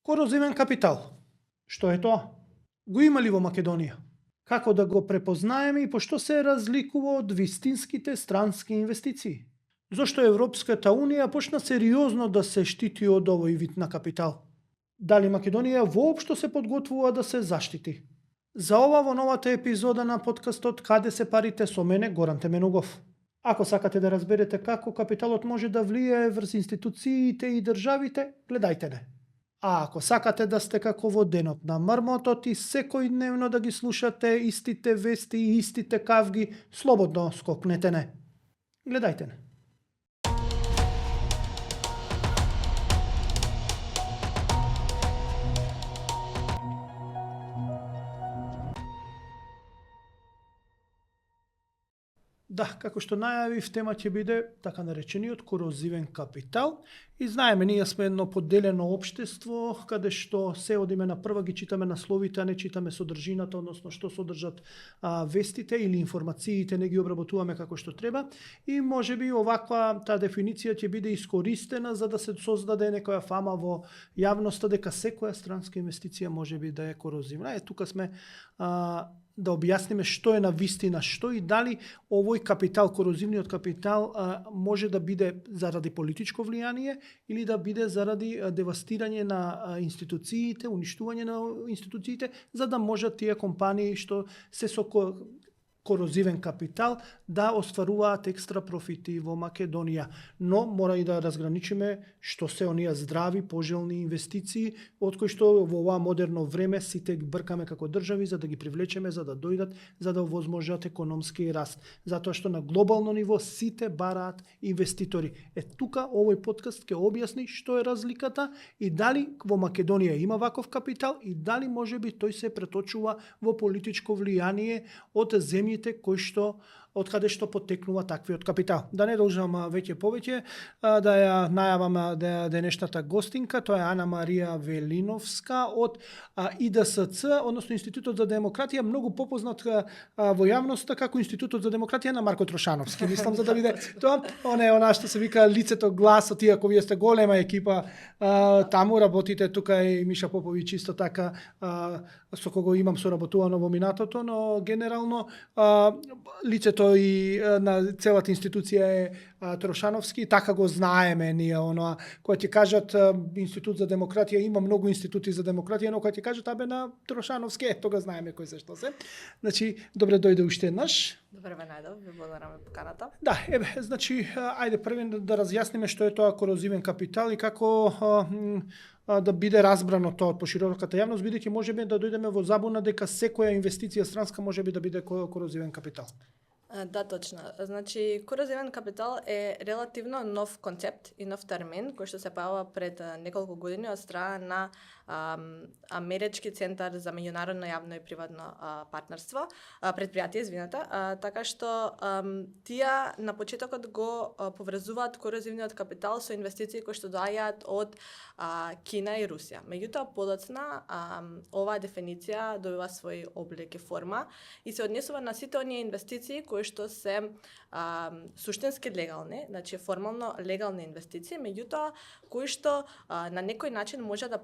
Корозивен капитал. Што е тоа? Го има ли во Македонија? Како да го препознаеме и пошто се разликува од вистинските странски инвестиции? Зошто Европската Унија почна сериозно да се штити од овој вид на капитал? Дали Македонија воопшто се подготвува да се заштити? За ова во новата епизода на подкастот Каде се парите со мене Горан Теменугов. Ако сакате да разберете како капиталот може да влијае врз институциите и државите, гледајте не. А ако сакате да сте како во денот на мрмотот и секојдневно да ги слушате истите вести и истите кавги, слободно скокнете не. Гледајте не. Да, како што најавив, тема ќе биде така наречениот корозивен капитал. И знаеме, ние сме едно поделено општество, каде што се одиме на прва, ги читаме насловите, а не читаме содржината, односно што содржат вестите или информациите, не ги обработуваме како што треба. И можеби оваква таа дефиниција ќе биде искористена за да се создаде некоја фама во јавноста дека секоја странска инвестиција можеби да е корозивна. Тука сме да објасниме што е на вистина што и дали овој капитал, корозивниот капитал, може да биде заради политичко влијание или да биде заради девастирање на институциите, уништување на институциите, за да можат тие компании што се со корозивен капитал да остваруваат екстра профити во Македонија. Но мора и да разграничиме што се оние здрави, пожелни инвестиции, од кои што во ова модерно време сите бркаме како држави за да ги привлечеме, за да дојдат, за да овозможат економски раст. Затоа што на глобално ниво сите бараат инвеститори. Тука овој подкаст ќе објасни што е разликата и дали во Македонија има ваков капитал и дали можеби тој се преточува во политичко влијание од земјите кои што од каде што потекнува таквиот капитал. Да не должам веќе повеќе, да ја најавам денешната гостинка, тоа е Ана Марија Велиновска од ИДСЦ, односно Институтот за демократија, многу попознат во јавноста како Институтот за демократија на Марко Трошановски. Мислам за да биде тоа, она што се вика лицето, гласот, иако вие сте голема екипа, таму работите, тука и Миша Поповиќ исто така, со кого имам соработувано во минатото, но генерално лицето и на целата институција е Трошановски, така го знаеме ние, оноа, кога ти кажат Институт за демократија, има многу институти за демократија, но кога ти кажат абе на Трошановски, тога знаеме кој се што се. Значи, добре дојде уште еднаш. Добре ве најдов, ви благодарам за поканата. Да, значи, ајде првен да разјасниме што е тоа корозивен капитал и како да биде разбрано тоа од пошироката јавност, бидејќи можеби да дојдеме во забуна дека секоја инвестиција странска можеби да биде корозивен капитал. Да, точно. Значи, корозивен капитал е релативно нов концепт и нов термин кој што се појавува пред неколку години од страна на Амерички центар за меѓународно јавно и приватно партнерство, предпријатие, извинете, така што тие на почетокот го поврзуваат корозивниот капитал со инвестиции кои што доаѓаат од Кина и Русија. Меѓутоа, подоцна оваа дефиниција добива свој облик и форма и се однесува на сите оние инвестиции кои што се суштински легални, значи формално легални инвестиции, меѓутоа кои што на некој начин може да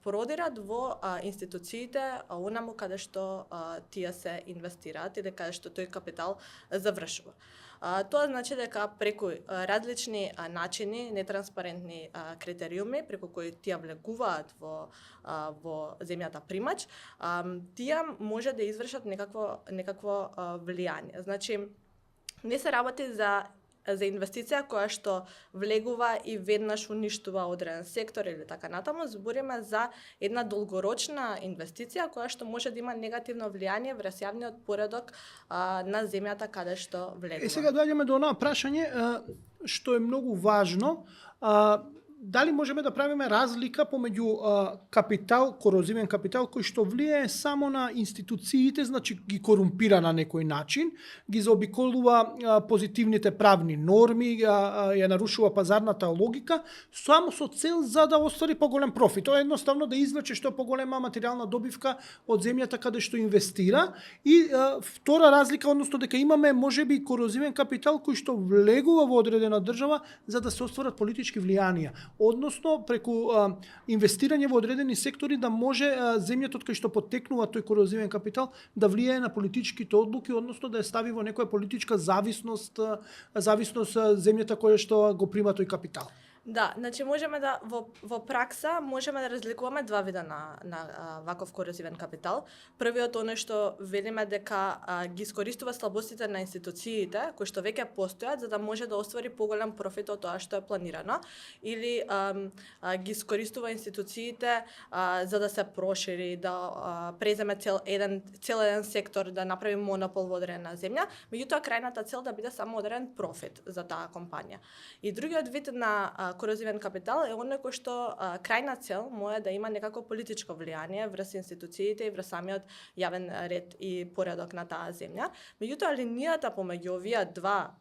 продират во институциите онаму каде што тие се инвестираат или каде што тој капитал завршува. Тоа значи дека преку различни начини, нетранспарентни критериуми, преку кои тие влегуваат во земјата примач, тие може да извршат некакво влијание. Значи, не се работи за инвестиција која што влегува и веднаш уништува одреден сектор или така натаму, збориме за една долгорочна инвестиција која што може да има негативно влијание врз јавниот поредок на земјата каде што влегува. Сега доаѓаме до онаа прашање што е многу важно. Дали можеме да правиме разлика помеѓу капитал, корозивен капитал, кој што влијае само на институциите, значи ги корумпира на некој начин, ги заобиколува позитивните правни норми, ја нарушува пазарната логика, само со цел за да оствари поголем профит. Тоа е едноставно да извлече што поголема материјална добивка од земјата каде што инвестира. И втора разлика, односно дека имаме можеби корозивен капитал кој што влегува во одредена држава за да се остварат политички влијанија. односно преку инвестирање во одредени сектори да може земјата од кај што поттекнува тој корозивен капитал да влијае на политичките одлуки, односно да ја стави во некоја политичка зависност земјата која што го прима тој капитал. Да, значи можеме да во пракса можеме да разликуваме два вида на ваков корозивен капитал. Првиот оној што велиме дека ги искористува слабостите на институциите кои што веќе постојат за да може да оствари поголем профит од тоа што е планирано, или ги искористува институциите за да се прошири, да преземе цел еден сектор, да направи монопол во одредена земја, меѓутоа крајната цел да биде само одреден профит за таа компанија. И другиот вид на корозивен капитал е оној кој што крајна цел му е да има некако политичко влијание врз институциите и врз самиот јавен ред и поредок на таа земја. Меѓутоа линијата помеѓу овие два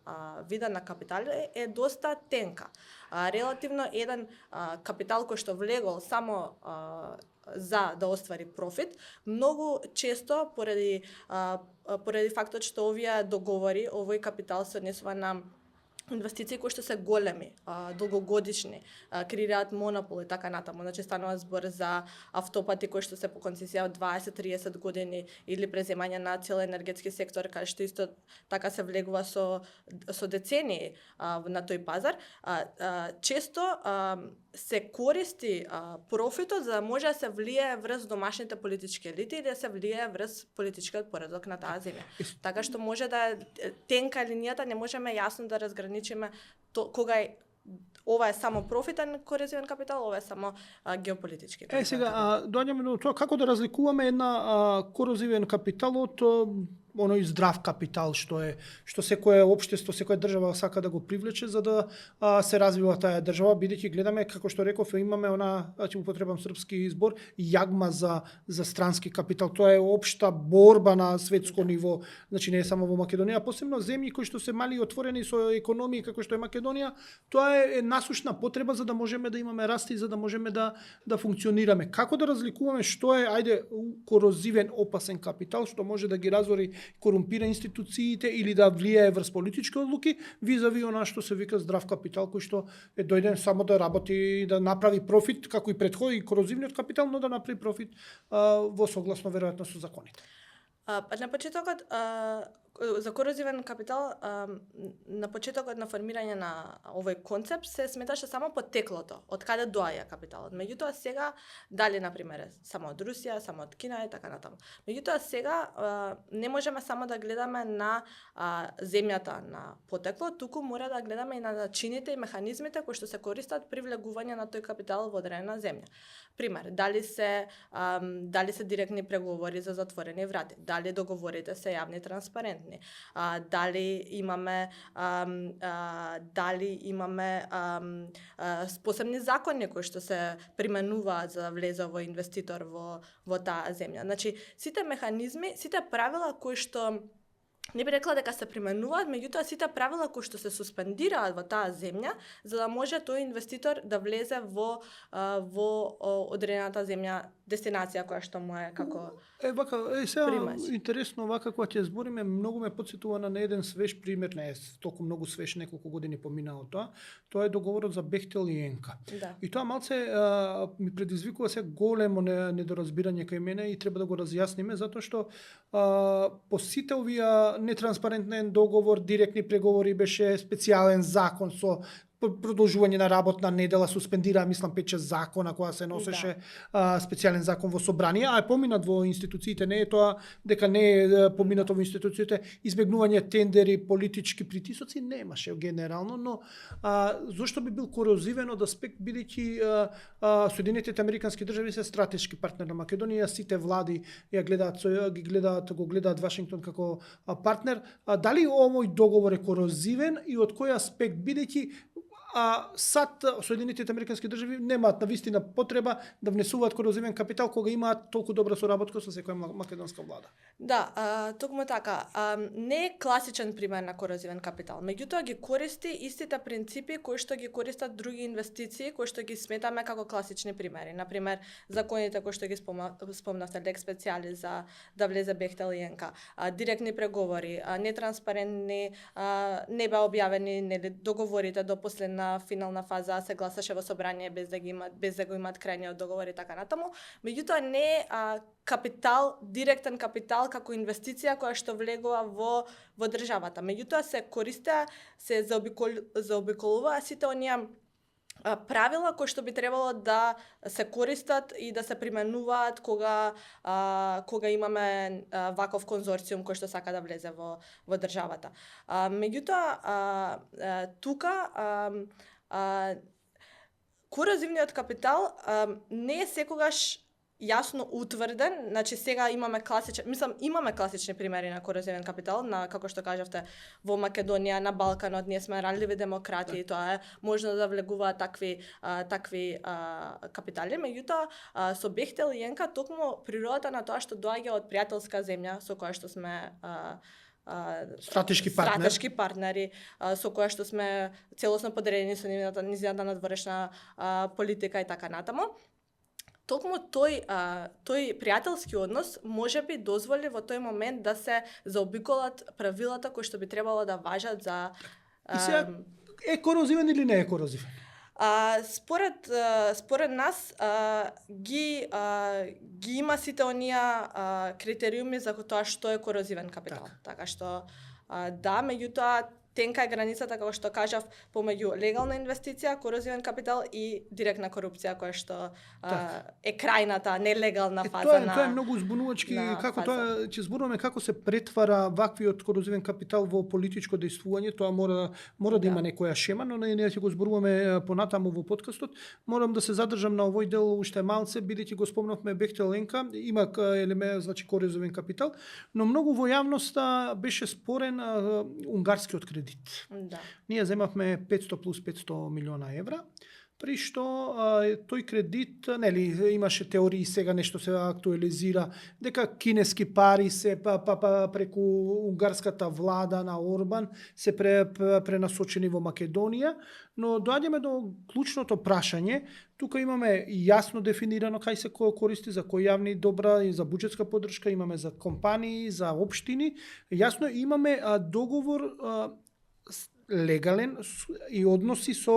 вида на капитал е доста тенка. Релативно еден капитал кој што влегол само за да оствари профит, многу често поради фактот што овие договори, овој капитал се однесува на инвестиции кои што се големи, долгогодишни, креираат монопол и така натаму. Значи станува збор за автопати кои што се по концесија од 20-30 години или преземање на цел енергетски сектор кај што исто така се влегува со децении на тој пазар. Често се користи профитот за да може да се влијае врз домашните политички елити или да се влијае врз политичкиот поредок на таа земја. Така што може да тенка линијата, не можеме јасно да разграничиме кога е ова е само профитен корозивен капитал, ова е само геополитички. Сега доаѓаме до тоа како да разликуваме една корозивен капитал од оној здрав капитал што секое општество, секоја држава сака да го привлече за да се развива таа држава, бидејќи гледаме како што реков имаме ќе употребам српски избор, јагма за странски капитал. Тоа е општа борба на светско ниво, значи не е само во Македонија, а посебно земји кои што се мали и отворени со економии како што е Македонија, тоа е насушна потреба за да можеме да имаме раст и за да можеме да функционираме. Како да разликуваме што е корозивен опасен капитал што може да ги разори, корумпира институциите или да влијае врз политички одлуки, визави она што се вика здрав капитал кој што е дојден само да работи и да направи профит, како и претходи корозивниот капитал, но да направи профит во согласно веројатно со законите. На почетокот за корозивен капитал, на почетокот на формирање на овој концепт се сметаше само потеклото, од каде доаѓа капиталот. Меѓутоа сега, дали например само од Русија, само од Кина и така натаму. Меѓутоа сега не можеме само да гледаме на земјата на потекло, туку мора да гледаме и на начините и механизмите кои што се користат при влегување на тој капитал во одредена земја. Пример, дали се директни преговори за затворени врати, дали договорите се јавни и транспарентни, дали имаме посебни закони кои што се применуваат за да влезе овој инвеститор во таа земја. Значи, сите механизми, сите правила кои што не би рекла дека се применуваат, меѓутоа сите правила кои што се суспендираат во таа земја за да може тој инвеститор да влезе во одредената земја, дестинација која што му е како сега интересно вака кога ќе збориме, многу ме потсетува на еден свеж пример, не е толку многу свеж, неколку години помина од тоа. Тоа е договорот за Бехтел и Енка. Да. И тоа малце ми предизвикува се големо недоразбирање кај мене и треба да го разјасниме затоа што по сите овие нетранспарентен договор, директни преговори беше специјален закон со продолжување на работна недела, суспендира, мислам, 5-6 закона која се носеше, специјален закон во собрание, а е поминат во институциите, не е тоа дека не е поминато во институциите, избегнување тендери, политички притисоци немаше генерално, но зошто би бил корозивен од аспект бидејќи Соединетите американски држави се стратешки партнер на Македонија, сите влади ја го гледаат Вашингтон како партнер. Дали овој договор е корозивен и од кој аспект, бидејќи САД, Соединетите американски држави немаат навистина потреба да внесуваат корозивен капитал кога имаат толку добра соработка со секоја македонска влада. Да, токму така. Не е класичен пример на корозивен капитал, меѓутоа ги користи истите принципи кои што ги користат други инвестиции, кои што ги сметаме како класични примери. Например, законите кои што ги спомнавте, лек специјали за да влезе Бехтел и Енка, директни преговори, нетранспарентни, не беа објавени договорите до последна на финална фаза, се гласаше во собрание без да го имаат крајниот договор и така натаму. Меѓутоа не е капитал, директен капитал како инвестиција која што влегува во државата. Меѓутоа се користеа, се заобиколуваа сите оние правила кои што би требало да се користат и да се применуваат кога имаме ваков конзорциум кој што сака да влезе во државата. Меѓутоа тука корозивниот капитал не е секогаш јасно утврден, значи сега имаме класични примери на корозивен капитал, како што кажавте, во Македонија, на Балканот, ние сме ранливи демократи и тоа е можно да влегуваат такви капитали, меѓутоа со Бехтел и Јенка токму природата на тоа што доаѓа од пријателска земја со која што сме стратешки партнери, со која што сме целосно подредени со низината надворешна политика и така натаму. Токму тој пријателски однос можеби дозволи во тој момент да се заобиколат правилата кои што би требало да важат за... И сега, е корозивен или не е корозивен? Според нас ги има сите оние критериуми за тоа што е корозивен капитал. Така што да, меѓутоа тенка е границата, како што кажав, помеѓу легална инвестиција, корозивен капитал и директна корупција, која што е крајната, нелегална фаза Тоа е многу збунувачки, како тоа ќе зборуваме како се претвара ваквиот корозивен капитал во политичко дејствување, тоа мора да има некоја шема, но ние ќе го зборуваме понатаму во подкастот. Морам да се задржам на овој дел уште малце, бидејќи го спомнавме Бехтел Енка, има елемент, значи корозивен капитал, но многу во јавноста беше спорен унгарскиот кредит. Да. Ние земавме 500 плюс 500 милиона евра, при што тој кредит, нели, имаше теории, сега нешто се актуализира, дека кинески пари се преку унгарската влада на Орбан се пренасочени во Македонија, но доаѓаме до клучното прашање. Тука имаме јасно дефинирано кај се користи, за кои јавни добра и за буџетска поддршка, имаме за компании, за општини. Јасно имаме договор легален и односи со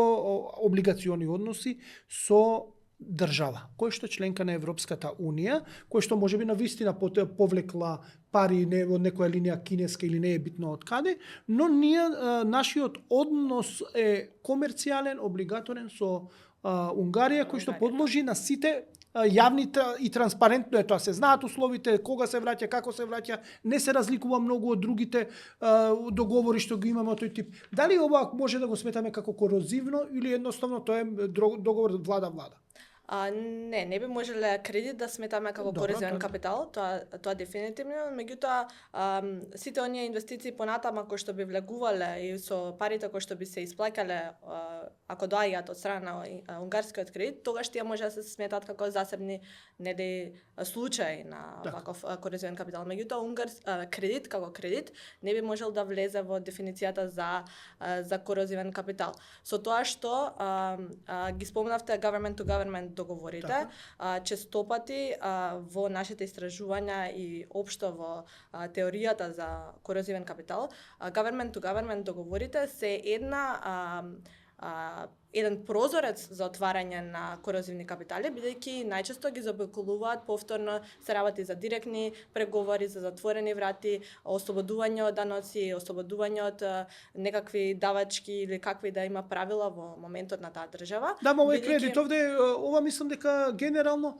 облигациони односи со држава, кој што е членка на Европската Унија, кој што можеби навистина повлекла пари од некоја линија кинеска или не е битно од каде, но ние нашиот однос е комерцијален, облигаторен со Унгарија, кој што подложи на сите јавни и транспарентно е тоа, се знаат условите, кога се враќа, како се враќа, не се разликува многу од другите договори што ги имаме од тој тип. Дали ова може да го сметаме како корозивно или едноставно тоа е договор влада-влада? Не би можеле кредит да сметаме како корозивен капитал, тоа дефинитивно, меѓутоа сите оние инвестиции понатаму кои што би влегувале и со парите кои што би се исплаќале ако доаѓаат од страна на унгарскиот кредит, тогаш тие може да се сметат како засебни случаи на ваков корозивен капитал. Меѓутоа кредит како кредит не би можел да влезе во дефиницијата за корозивен капитал. Со тоа што ги спомнавте government to government договорите, честопати во нашите истражувања и општо во теоријата за корозивен капитал, government to government договорите се еден прозорец за отварање на корозивни капитали, бидејќи најчесто ги заобиколуваат повторно, се работи за директни преговори, за затворени врати, ослободување од даноци, ослободување од некакви давачки или какви да има правила во моментот на таа држава. Да, овој кредит овде, ова мислам дека генерално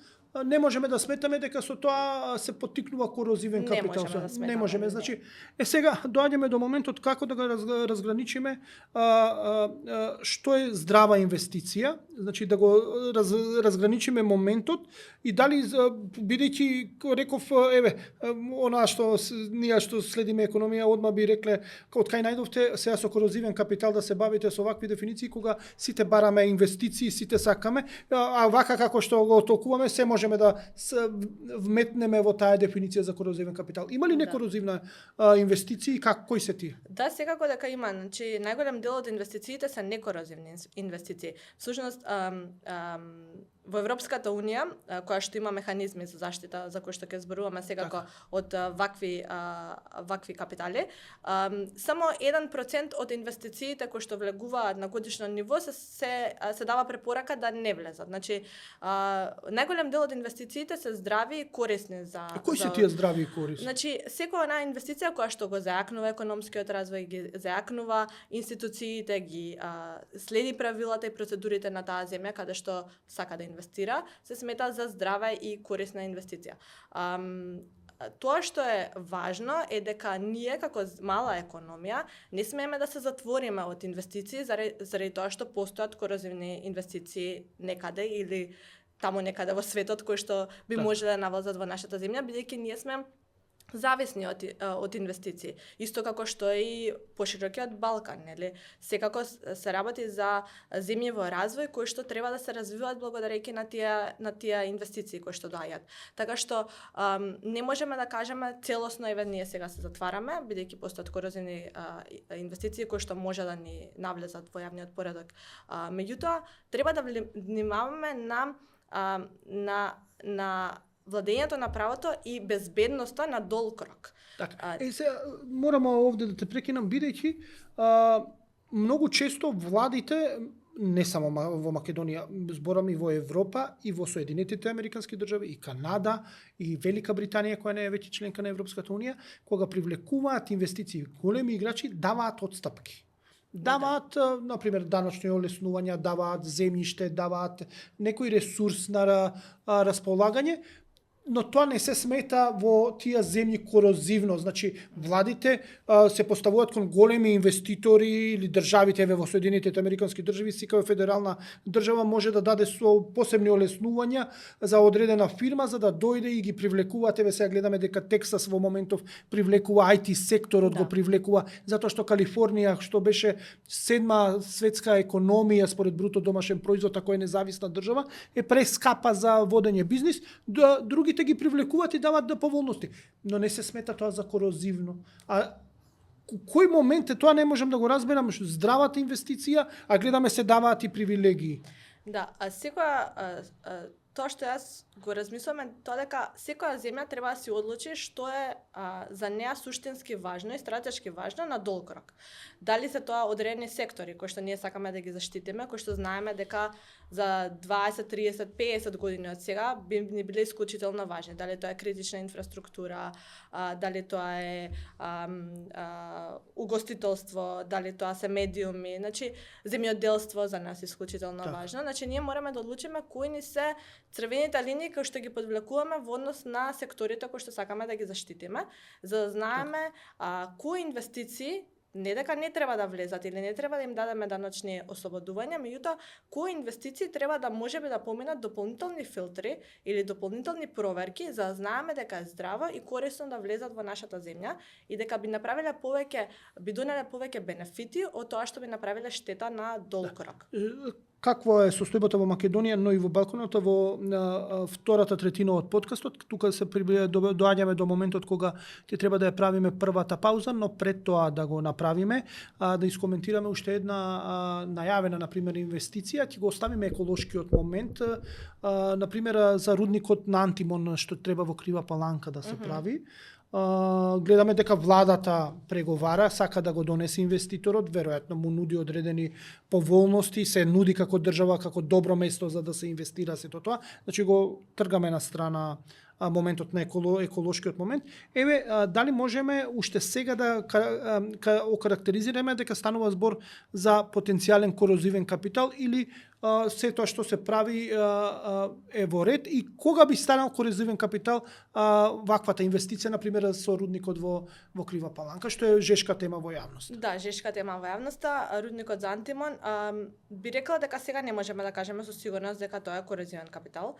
не можеме да сметаме дека со тоа се поттикнува корозивен капитал. Не можеме, значи сега доаѓаме до моментот како да го разграничиме што е здрава инвестиција, значи да го разграничиме моментот и дали бидејќи реков она што ние што следиме економија одма би рекле од кај најдовте сега со корозивен капитал да се бавите со вакви дефиниции кога сите бараме инвестиции, сите сакаме, а вака како што го толкуваме се можеме да вметнеме во таа дефиниција за корозивен капитал. Има ли некорозивна инвестиции, кои се тие? Да, секако дека има. Значи најголем дел од инвестициите се некорозивни инвестиции. Всушност во Европската унија, која што има механизми за заштита, за кои што ќе зборуваме секако од вакви капитали, само 1% од инвестициите кои што влегуваат на годишно ниво се дава препорака да не влезат. Значи, најголем дел од инвестициите се здрави и корисни за... Кои се тие здрави и корисни? Значи, секоја една инвестиција која што го зајакнува економскиот развој, ги зајакнува институциите, ги следи правилата и процедурите на таа земја каде што сака да инвестира, се смета за здрава и корисна инвестиција. Тоа што е важно е дека ние како мала економија не смееме да се затвориме од инвестиции заради тоа што постојат корозивни инвестиции некаде или таму некаде во светот кои што би можеле да навлезат во нашата земја, бидејќи ние сме зависни од инвестиции. Исто како што и поширокиот Балкан, нели? Секако се работи за земји во развој кои што треба да се развиваат благодарејќи на тие инвестиции кои што доаѓаат. Така што не можеме да кажеме целосно еве ние сега се затвараме, бидејќи постојат корозивни инвестиции кои што може да ни навлезат во јавниот поредок. Меѓутоа, треба да внимаваме на владењето на правото и безбедноста на долг рок. Така. Морам овде да те прекинам, бидејќи многу често владите, не само во Македонија, зборам и во Европа, и во Соединетите Американски држави, и Канада, и Велика Британија, која не е веќе членка на Европската унија, кога привлекуваат инвестиции, големи играчи даваат отстапки. Даваат, например, даночни олеснувања, даваат земјиште, даваат некој ресурс на располагање, но тоа не се смета во тие земји корозивно. Значи, владите се поставуваат кон големи инвеститори или државите, еве во Соединетите Американски држави, секоја федерална држава може да даде со посебни олеснувања за одредена фирма за да дојде и ги привлекуваат. Еве сега гледаме дека Тексас во моментов привлекува IT секторот, го привлекува затоа што Калифорнија, што беше 7-ма светска економија според бруто домашен производ, ако е независна држава, е прескапа за водење бизнис. Другите ги привлекуваат и даваат поволности, но не се смета тоа за корозивно. Кој момент е тоа не можам да го разберам, здравата инвестиција, а гледаме се даваат и привилегии. Да, тоа што јас го размислувам е тоа дека секоја земја треба да си одлучи што е за неа суштински важно и стратешки важно на долг рок. Дали се тоа одредени сектори кои што ние сакаме да ги заштитиме, кои што знаеме дека за 20, 30, 50 години од сега би ни биле исклучително важни. Дали тоа е критична инфраструктура, дали тоа е угостителство, дали тоа се медиуми, значи земјоделство за нас е исклучително важно. Значи ние мораме да одлучиме кои ни се црвените линии кои што ги подвлекуваме во однос на секторите кои што сакаме да ги заштитиме, за да знаеме кои инвестиции не дека не треба да влезат или не треба да им дадеме даночни ослободувања, меѓутоа кои инвестиции треба да можеби да поминат дополнителни филтри или дополнителни проверки за да знаеме дека е здраво и корисно да влезат во нашата земја и дека би направиле донеле повеќе бенефити од тоа што би направиле штета на долг рок. Каква е состојбата во Македонија, но и во Балканото, во втората третина од подкастот. Тука се доаѓаме до моментот кога ќе треба да ја правиме првата пауза, но пред тоа да го направиме, да искоментираме уште една најавена, например, инвестиција, ќе го оставиме еколошкиот момент, например, за рудникот на Антимон, што треба во Крива Паланка да се прави. Гледаме дека владата преговара, сака да го донесе инвеститорот, веројатно му нуди одредени поволности, се нуди како држава, како добро место за да се инвестира сето тоа. Значи го тргаме на страна моментот на еколошкиот момент. Еве, дали можеме уште сега да окарактеризираме дека станува збор за потенцијален корозивен капитал или се тоа што се прави е во ред и кога би станал корозивен капитал ваквата инвестиција, например, со рудникот во Крива Паланка, што е жешка тема во јавност. Да, жешка тема во јавноста, рудникот за Антимон, би рекла дека сега не можеме да кажеме со сигурност дека тоа е корозивен капитал.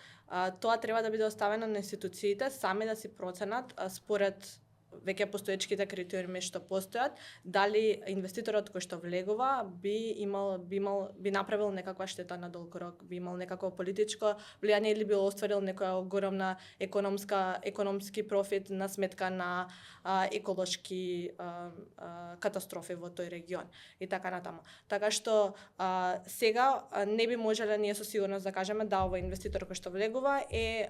Тоа треба да биде оставено на институциите сами да си проценат според веќе постоечките критериуми што постојат, дали инвеститорот кој што влегува би направил некаква штета на долг рок, би имал некакво политичко влијание или би остварил некоја огромна економски профит на сметка на еколошки катастрофи во тој регион и така натаму. Така што сега не би можеле ние со сигурност да кажеме да овој инвеститор кој што влегува е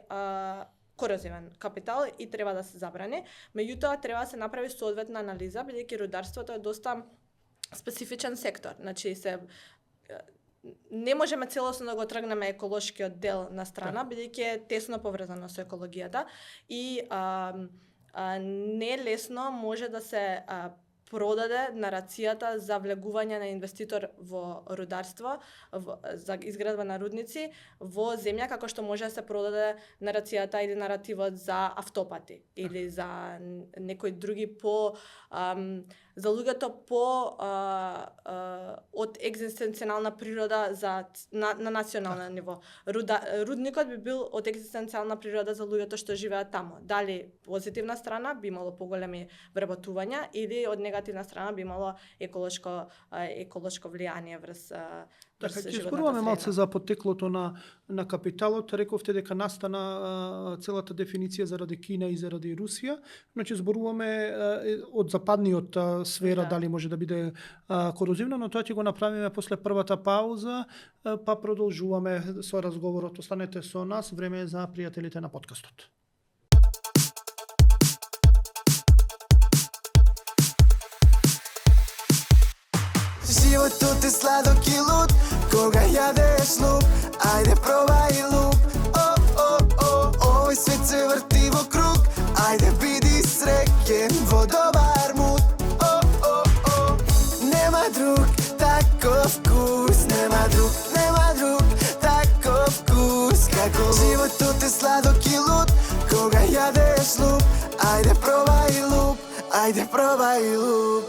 корозивен капитал и треба да се забрани. Меѓутоа треба да се направи соодветна анализа, бидејќи рударството е доста специфичен сектор. Значи не можеме целосно да го тргнеме еколошкиот дел на страна, бидејќи е тесно поврзано со екологијата и не е лесно може да се продаде нарацијата за влегување на инвеститор во рударство, за изградба на рудници во земја, како што може да се продаде нарацијата или наративот за автопати или за некои други за луѓето од екзистенцијална природа на национално ниво. Рудникот би бил од екзистенцијална природа за луѓето што живеат таму. Дали позитивна страна би имало поголеми вработувања или од негативна страна би имало еколошко влијание врз Така, ќе зборуваме малце за потеклото на капиталот. Рековте дека настана целата дефиниција заради Кина и заради Русија. Значи зборуваме од западниот сфера дали може да биде корозивно, но тоа ќе го направиме после првата пауза, па продолжуваме со разговорот. Останете со нас, време е за пријателите на подкастот. Животот е сладок и луд, кога јадеш луп, ајде пробај луп. Овој свет се врти во круг, ајде биди среќен во добар муд. Нема друг таков вкус, нема друг таков вкус како животот е сладок и луд, кога јадеш луп, ајде пробај луп.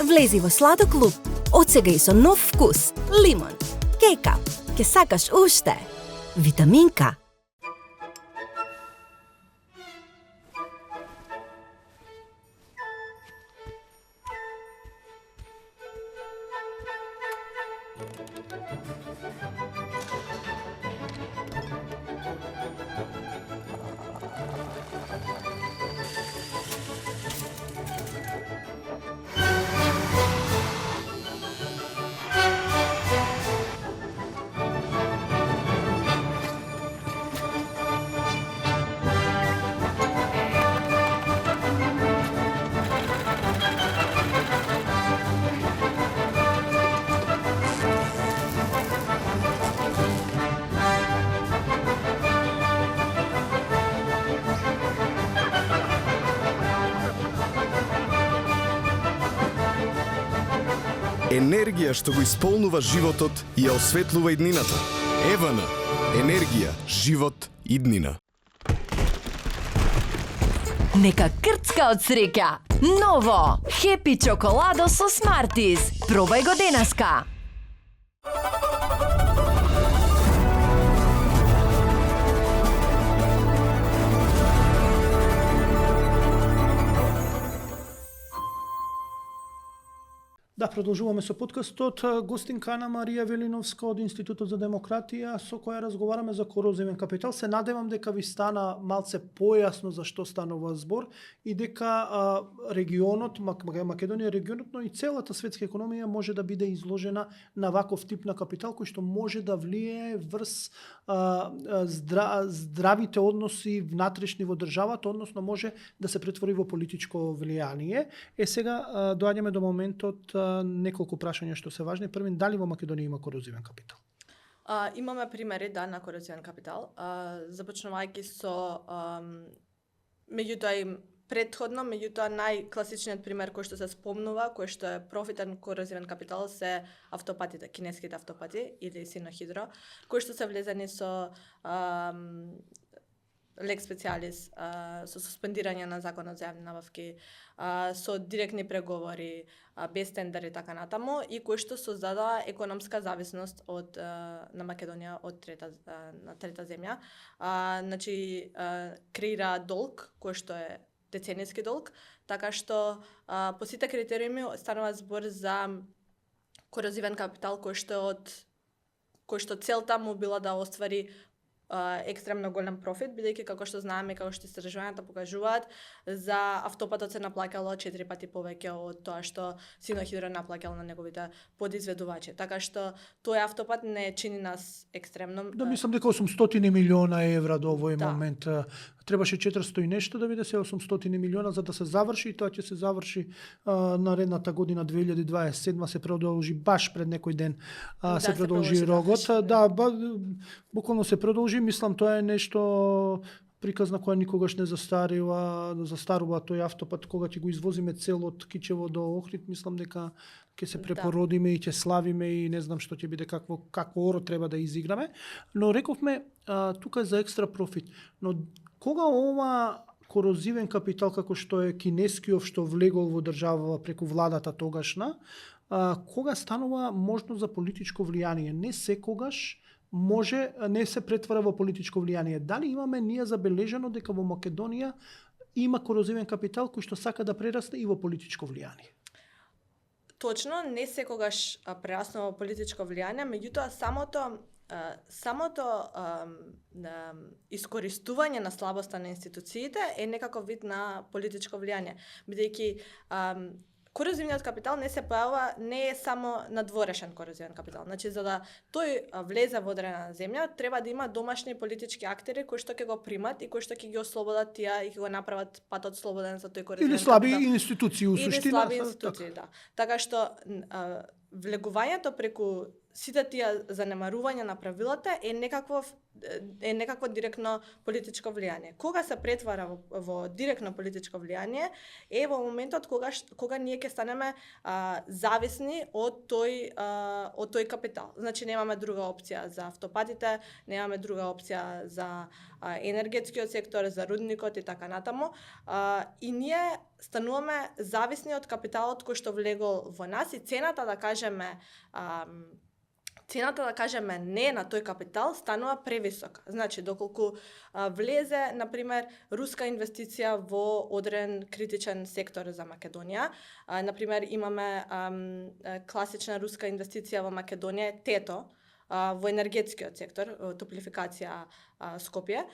Влези во сладок луп, отсега и со нов вкус. Лимон. Кека. Ке сакаш уште. Витаминка. Енергија што го исполнува животот и ја осветлува иднината. Евана. Енергија, живот, иднина. Нека крцка од среќа. Ново! Хепи чоколадо со Смартис. Пробај го денеска. Да, продолжуваме со подкастот. Гостинка Ана Марија Велиновска од Институтот за демократија, со која разговараме за корозивен капитал. Се надевам дека ви стана малце појасно за што станува збор и дека регионот, Македонија регионот, но и целата светска економија може да биде изложена на ваков тип на капитал кој што може да влијае врз здравите односи внатрешни во државата, односно може да се претвори во политичко влијание. Сега доаѓаме до моментот неколку прашања што се важни. Првин, дали во Македонија има корозивен капитал? Имаме примери на корозивен капитал. Започнувајќи со меѓутоа и претходно, меѓутоа најкласичниот пример кој што се спомнува, кој што е профитен корозивен капитал се автопатите, кинеските автопати или Синохидро, кои што се влезени со лекс специјалис, со суспендирање на законот за јавни набавки, со директни преговори, без тендери и така натаму, и кои што создадоа економска зависност на Македонија од трета земја. Значи, креира долг кој што е деценијски долг, така што по сите критериуми станува збор за корозивен капитал кој што целта му била да оствари екстремно голем профит, бидејќи како што знаеме, како што истражувањата покажуваат, за автопатот се наплаќало 4 пати повеќе од тоа што Синохидро наплаќало на неговите подизведувачи. Така што тој автопат не чини нас екстремно. Да, мислам дека 800 милиона евра до овој Да. момент. Требаше 400 и нешто да биде се 800 милиона за да се заврши и тоа ќе се заврши наредната година 2027 се продолжи баш пред некој ден се се продолжи продолжи, рогот. да. Буквално се продолжи, мислам тоа е нешто приказна која никогаш не застарува тој автопат кога ќе го извозиме цел од Кичево до Охрид, мислам дека ќе се препородиме и ќе славиме и не знам што ќе биде какво оро треба да изиграме, но рековме тука е за екстра профит. Но кога ова корозивен капитал како што е кинескиот што влегол во државава преку владата тогашна, кога станува можност за политичко влијание? Не секогаш не се претвара во политичко влијание. Дали имаме ние забележано дека во Македонија има корозивен капитал кој што сака да прерасне и во политичко влијание? Точно, не секогаш прераснува во политичко влијание, меѓутоа самото искористување на слабоста на институциите е некаков вид на политичко влијание, бидејќи корозивниот капитал не се појавува, не е само надворешен корозивен капитал. Значи, за да тој влезе во одредена земја, треба да има домашни политички актери кои што ќе го примат и кои што ќе ги ослободат тие и ќе го направат патот слободен за тој корозивен Или слаби капитал. институции у суштина. Или слаби институции, да. Така што влегувањето преку сите тие занемарувања на правилата е некакво директно политичко влијание. Кога се претвара во директно политичко влијание е во моментот кога ние ќе станеме зависни од тој капитал. Значи немаме друга опција за автопатите, немаме друга опција за енергетскиот сектор, за рудникот и така натаму. И ние стануваме зависни од капиталот кој што влегол во нас и цената да кажеме не на тој капитал станува превисока. Значи, доколку влезе, например, руска инвестиција во одреден критичен сектор за Македонија, например, имаме класична руска инвестиција во Македонија, ТЕТО, во енергетскиот сектор, топлификација Скопје,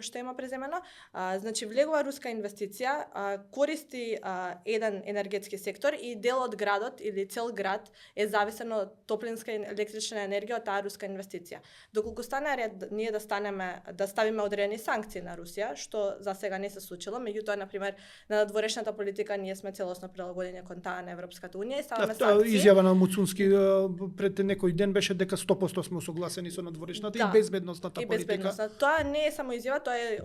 што има преземено. Значи, влегува руска инвестиција, користи еден енергетски сектор и дел од градот или цел град е зависен од топлинска и електрична енергија од таа руска инвестиција. Доколку стане ред ние да ставиме одредени санкции на Русија, што за сега не се случило, меѓутоа, например, на надворешната политика ние сме целосно прилагодени кон таа на Европската унија и ставаме санкции. Изјава на Муцунски пред некој ден беше дека 100% сме согласени со надворешната и безбедносната политика. Тоа не е само изјава, тоа е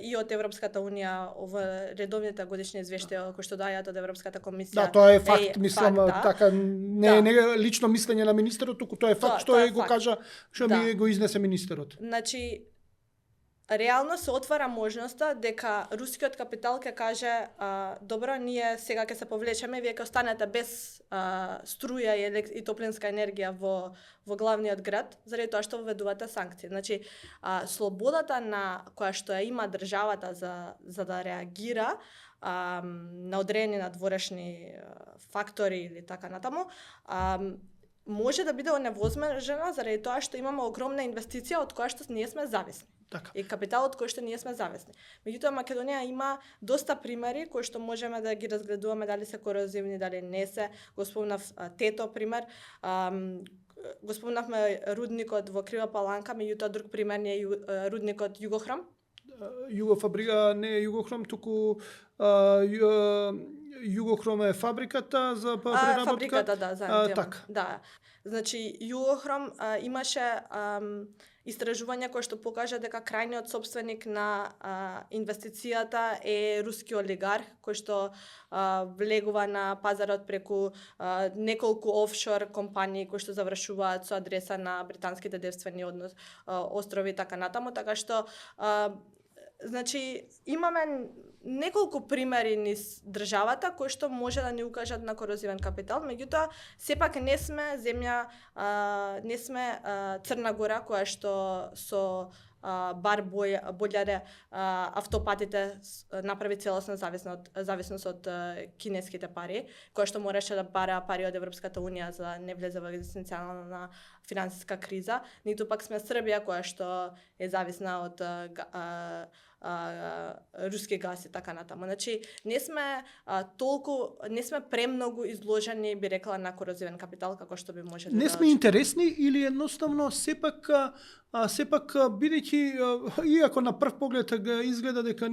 и од Европската унија во редовните годишни извештаи кои што дајат од Европската комисија. Да, тоа е факт, мислам, така не е лично мислење на министерот, туку тоа е факт што го кажа, што ми го изнесе министерот. Значи, реално се отвара можноста дека рускиот капитал ќе каже добро, ние сега ќе се повлечеме, вие ќе останете без струја и топлинска енергија во главниот град, заради тоа што введувате санкции. Значи, слободата на која што ја има државата за да реагира на одредени надворешни фактори или така натаму, може да биде оневозможена заради тоа што имаме огромна инвестиција од која што ние сме зависни. Така. И капитал од кој што ние сме зависни. Меѓутоа, Македонија има доста примери кои што можеме да ги разгледуваме дали се корозивни, дали не се. Го спомнав ТЕТО пример. Го спомнавме рудникот во Крива Паланка, меѓутоа друг пример не е рудникот Југохром. Југофабрика не е Југохром, туку Југохром е фабриката за преработка. Фабриката, да, заедно. Така. Да. Значи, Југохром имаше истражувања кои што покажа дека крајниот собственик на инвестицијата е руски олигарх кој што влегува на пазарот преку неколку офшор компании кои што завршуваат со адреса на британските девствени острови и така натаму, така што значи имаме неколку примери низ државата кои што може да ни укажат на корозивен капитал, меѓутоа сепак не сме земја, не сме Црна Гора која што со бар болјаре автопатите направи целосно зависност од кинеските пари, која што мораше да бара пари од Европската унија за да не влезе во екзистенцијална финансиска криза, ниту пак сме Србија која што е зависна од руски газ и така натаму. Значи, не сме премногу изложени, би рекла, на корозивен капитал како што би можеле Не сме интересни или едноставно сепак бидејќи иако на прв поглед изгледа дека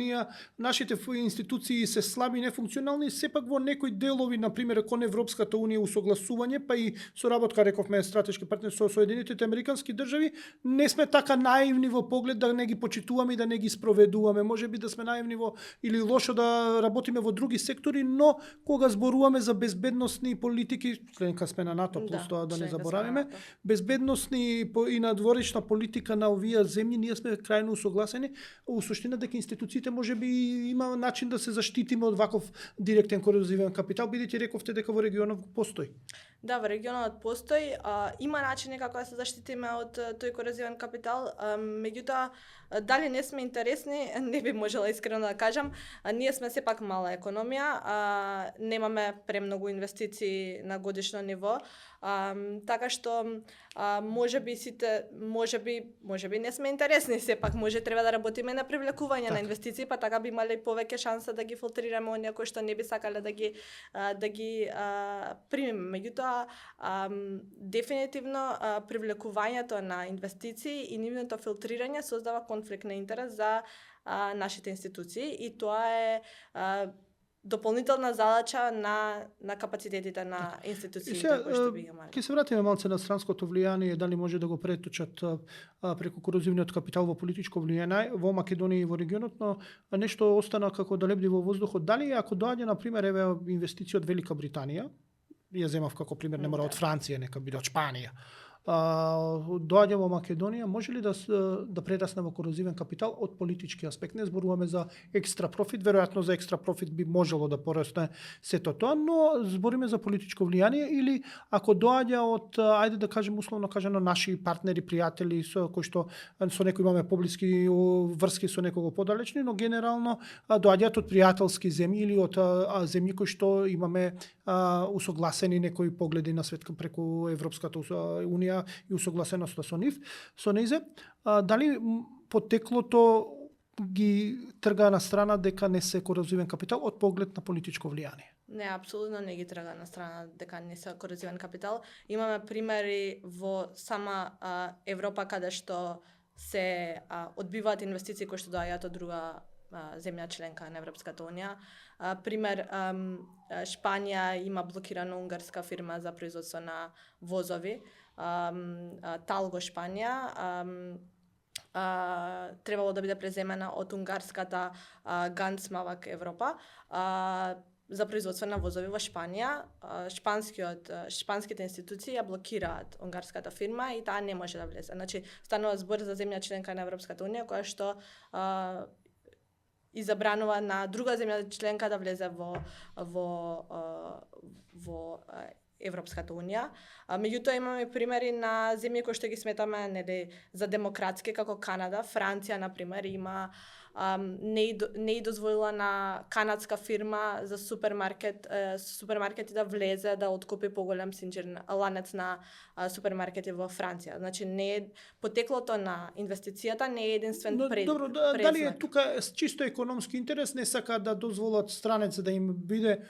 нашите институции се слаби, нефункционални, сепак во некои делови, на пример кон Европската унија усогласување, па и соработка, рековме, стратешки партнери со Соединетите американски држави, не сме така наивни во поглед да не ги почитуваме и да не ги спроведуваме. Можеби да сме наивни или лошо да работиме во други сектори, но кога зборуваме за безбедносни политики, членка сме на НАТО, плюс тоа да не заборавиме, безбедносни и надворешна политика на овие земји, ние сме крајно усогласени. У суштина дека институциите можеби има начин да се заштитиме од ваков директен корозивен капитал, бидејќи рековте дека во регионот постои. Да, во регионот постои, има начини како да се заштитиме од тој корозивен капитал, меѓутоа дали не сме интересни, не би можела искрено да кажам. Ние сме сепак мала економија, немаме премногу инвестиции на годишно ниво, така што можеби не сме интересни, сепак може треба да работиме на привлекување на инвестиции, па така би имале повеќе шанса да ги филтрираме оние кои што не би сакале да ги примеме. Меѓутоа, дефинитивно привлекувањето на инвестиции и нивното филтрирање создава конфликт на интерес за нашите институции и тоа е дополнителна задача на капацитетите на институциите кои што би ги имале. Ќе се вратиме малце на странското влијание, дали може да го преточат преку корозивниот капитал во политичко влијание во Македонија и во регионот, но нешто остана како да лебди во воздухот. Дали ако доаѓа на пример инвестиција од Велика Британија, ја земав како пример, не мора од Франција, нека биде од Шпанија, доаѓа во Македонија, може ли да прерасне во корозивен капитал од политички аспект? Не зборуваме за екстра профит, веројатно за екстра профит би можело да порасне сето тоа, но збориме за политичко влијание или ако доаѓа од, ајде да кажем условно кажано, наши партнери, пријатели со кои што со некои имаме поблиски врски, со некого подалечни, но генерално доаѓаат од пријателски земји или од земји кои што имаме усогласени некои погледи на свет преку Европската унија и усогласеноста со нејзе, дали потеклото ги трга на страна дека не се корозивен капитал од поглед на политичко влијание? Не, апсолутно не ги трга на страна дека не се корозивен капитал. Имаме примери во сама Европа каде што се одбиваат инвестиции кои што доаѓаат од друга земја членка на Европската унија. Пример, Шпанија има блокирана унгарска фирма за производство на возови, Талго Шпанија, требало да биде преземена од унгарската Ганцмавак Европа за производство на возови во Шпанија. Шпанските институции ја блокираат унгарската фирма и таа не може да влезе. Значи, станува збор за земја членка на Европската унија која што и забранува на друга земја членка да влезе во Европската унија. Меѓутоа имаме примери на земји кои што ги сметаме за демократски, како Канада. Франција, на пример, има не и дозволила на канадска фирма за супермаркети да влезе да откупи поголем ланец на супермаркети во Франција. Значи не е потеклото на инвестицијата не е единствен презнак. Добро, дали е тука чисто економски интерес, не сака да дозволат странец да им биде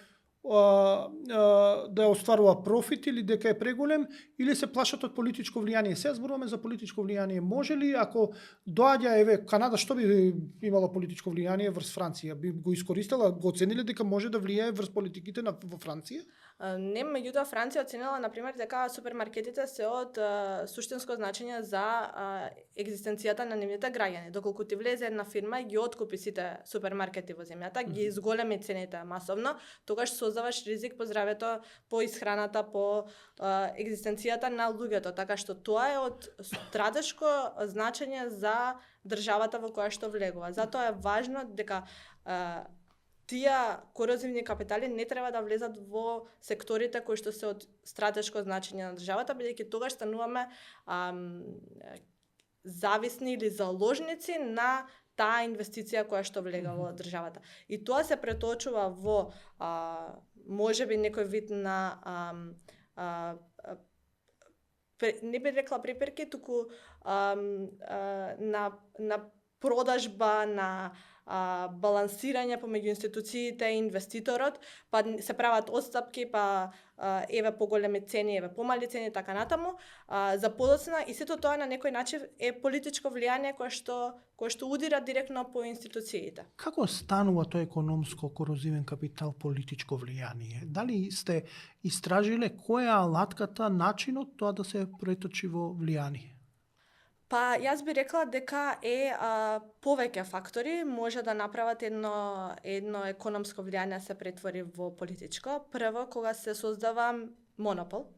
да остварува профит или дека е преголем, или се плашат од политичко влијание. Сега зборуваме за политичко влијание. Може ли, ако доаѓа, Канада, што би имала политичко влијание врз Франција? Би го искористила, го оцениле дека може да влијае врз политиките во Франција? Не, меѓутоа Франција оценила, например, дека супермаркетите се од суштинско значење за екзистенцијата на нивните граѓани. Доколку ти влезе една фирма и ги откупи сите супермаркети во земјата, ги изголеми цените масовно, тогаш создаваш ризик по здравјето, по исхраната, по екзистенцијата на луѓето. Така што тоа е од стратешко значење за државата во која што влегува. Затоа е важно дека тие корозивни капитали не треба да влезат во секторите кои што се од стратешко значење на државата, бидејќи тогаш стануваме зависни или заложници на таа инвестиција која што влега во државата. И тоа се преточува во можеби некој вид на не би рекла приперки, туку на продажба, на балансирање помеѓу институциите и инвеститорот, па се прават отстапки, па еве поголеми цени, еве помали цени, така натаму, за подоцна, и сето тоа на некој начин е политичко влијание кое што удира директно по институциите. Како станува тој економско корозивен капитал политичко влијание? Дали сте истражиле која е алатката, начинот тоа да се преточи во влијание? Па јас би рекла дека повеќе фактори може да направат едно економско влијание се претвори во политичко. Прво, кога се создава монопол,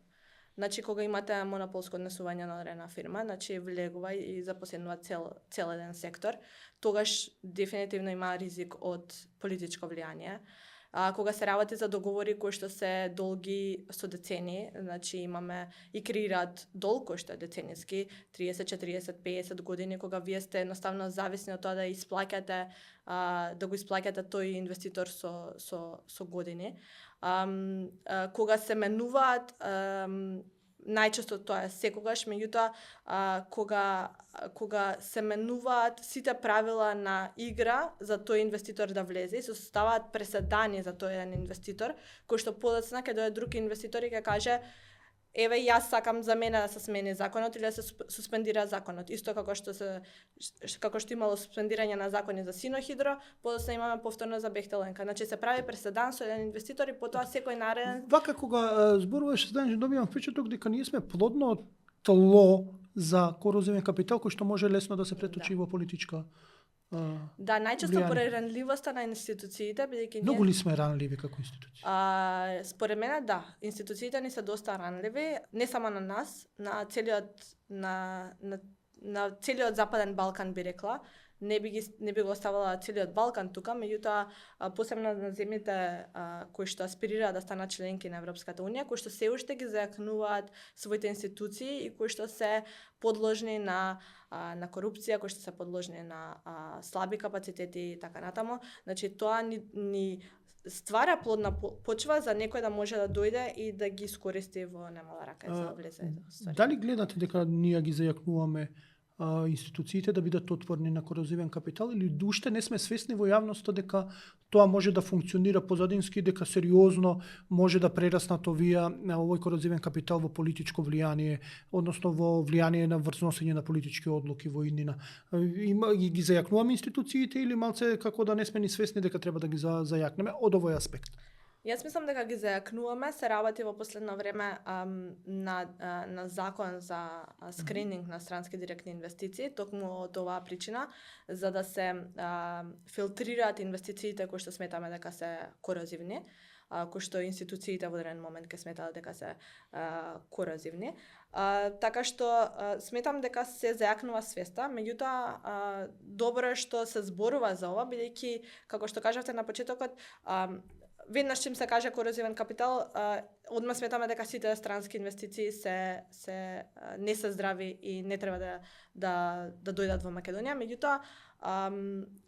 значи кога имате монополско однесување на одредена фирма, значи влегува и запоследува цел еден сектор, тогаш дефинитивно има ризик од политичко влијание. Кога се работи за договори кои што се долги со децени, значи имаме и креираат долг кој што е децениски, 30, 40, 50 години, кога вие сте едноставно зависни од тоа да исплаќате, да го исплаќате тој инвеститор со години. Кога се менуваат, најчесто тоа е секогаш, меѓутоа кога се менуваат сите правила на игра за тој инвеститор да влезе и се составаат преседани за тој еден инвеститор, кој што подоцна ќе дојде друг инвеститор и ќе каже еве јас сакам за мене да се смени законот или да се суспендира законот. Исто како што имало суспендирање на закони за Синохидро, подоцна имаме повторно за Бехтеленка. Значи се прави преседан со еден инвеститор и потоа секој нареден. Вака кога зборуваш, знаеш, добивам впечаток дека ние сме плодно тло за корозивен капитал кој што може лесно да се преточи во политичка. Да, најчесто поради ранливоста на институциите, бидејќи многу ли сме ранливи како институција? Според мене да, институциите ни се доста ранливи, не само на нас, на целиот Западен Балкан би рекла. Не би го оставила целиот Балкан тука, меѓутоа посебно на земјите кои што аспирираат да станат членки на Европската унија, кои што се уште ги зајакнуваат своите институции и кои што се подложни на корупција, кои што се подложни на слаби капацитети и така натаму. Значи тоа ни ствара плодна почва за некој да може да дојде и да ги искористи во немала рака за влезе. Дали гледате дека ние ги зајакнуваме институциите да бидат отворни на корозивен капитал или уште не сме свесни во јавноста дека тоа може да функционира позадински, дека сериозно може да прераснат овој корозивен капитал во политичко влијание, односно во влијание на врзносење на политички одлуки во иднина. Ги зајакнуваме институциите или малце како да не сме ни свесни дека треба да ги зајакнеме од овој аспект? Јас мислам дека ги зајакнуваме, се работи во последно време на закон за скрининг на странски директни инвестиции, токму од оваа причина, за да се филтрираат инвестициите кои што сметаме дека се корозивни, кои што институциите во еден момент ќе сметаат дека се корозивни. Така што сметам дека се зајакнува свеста, меѓутоа добро е што се зборува за ова, бидејќи, како што кажавте на почетокот, веднаш чим се каже корозивен капитал, одма сметаме дека сите странски инвестиции не се здрави и не треба да дојдат во Македонија, меѓутоа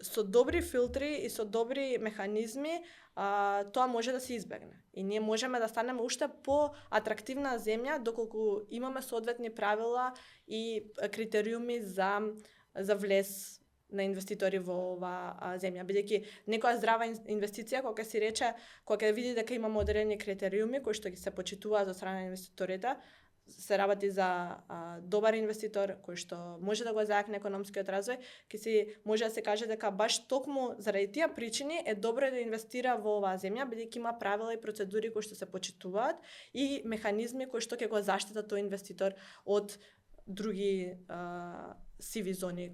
со добри филтри и со добри механизми тоа може да се избегне. И ние можеме да станеме уште по-атрактивна земја доколку имаме соодветни правила и критериуми за влез на инвеститори во оваа земја, бидејќи некоја здрава инвестиција кога ќе си рече, кога ќе види дека имаме одредени критериуми кои што ги се почитуваат од страна на инвеститорите, се работи за добар инвеститор кој што може да го зајакне економскиот развој, ќе си може да се каже дека баш токму заради тие причини е добро да инвестира во оваа земја, бидејќи има правила и процедури кои што се почитуваат и механизми кои што ќе го заштитат тој инвеститор од други сиви зони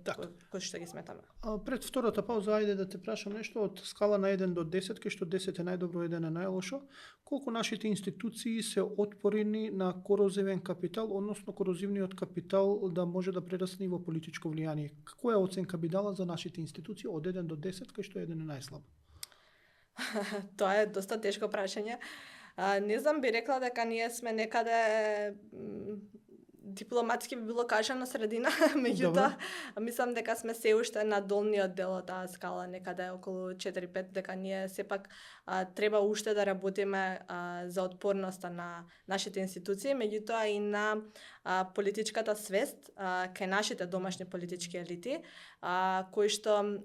кои што ги сметаме. Пред втората пауза, ајде да те прашам нешто од скала на 1 до 10, кај што 10 е најдобро, 1 е најлошо. Колку нашите институции се отпорени на корозивен капитал, односно корозивниот капитал да може да прерасне во политичко влијание? Која оценка би дала за нашите институции од 1 до 10, кај што 1 е најслабо? Тоа е доста тешко прашање. Не знам, би рекла дека ние сме некаде дипломатски би било кажано средина, меѓутоа мислам дека сме се уште на долниот дел од таа скала, некаде околу 4-5, дека ние сепак треба уште да работиме за отпорноста на нашите институции, меѓутоа и на политичката свест кај нашите домашни политички елити, кои што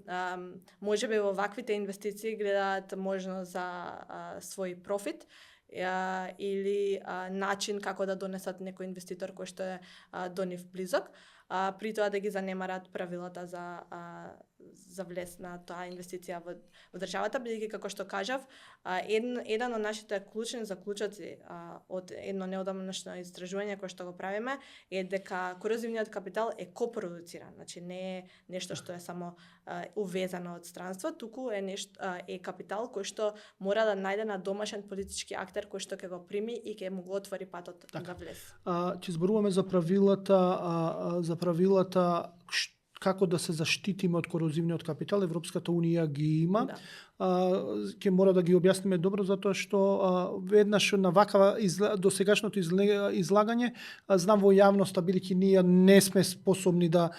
можеби во ваквите инвестиции гледаат можност за свој профит, или начин како да донесат некој инвеститор кој што е до нив близок, при тоа да ги занемарат правилата за влез на таа инвестиција во државата, бидејќи како што кажав, еден од нашите клучни заклучоци од едно неодамнашно истражување кое што го правиме е дека корозивниот капитал е копродуциран, значи не е нешто што е само увезано од странство, туку е е капитал кој што мора да најде на домашен политички актер кој што ќе го прими и ќе му го отвори патот да влез. Ќе зборуваме за правилата како да се заштитиме од корозивниот капитал. Европската унија ги има. Ќе мора да ги објасниме добро, затоа што веднаш на ваква досегашното излагање, знам во јавноста, бидејќи ние не сме способни да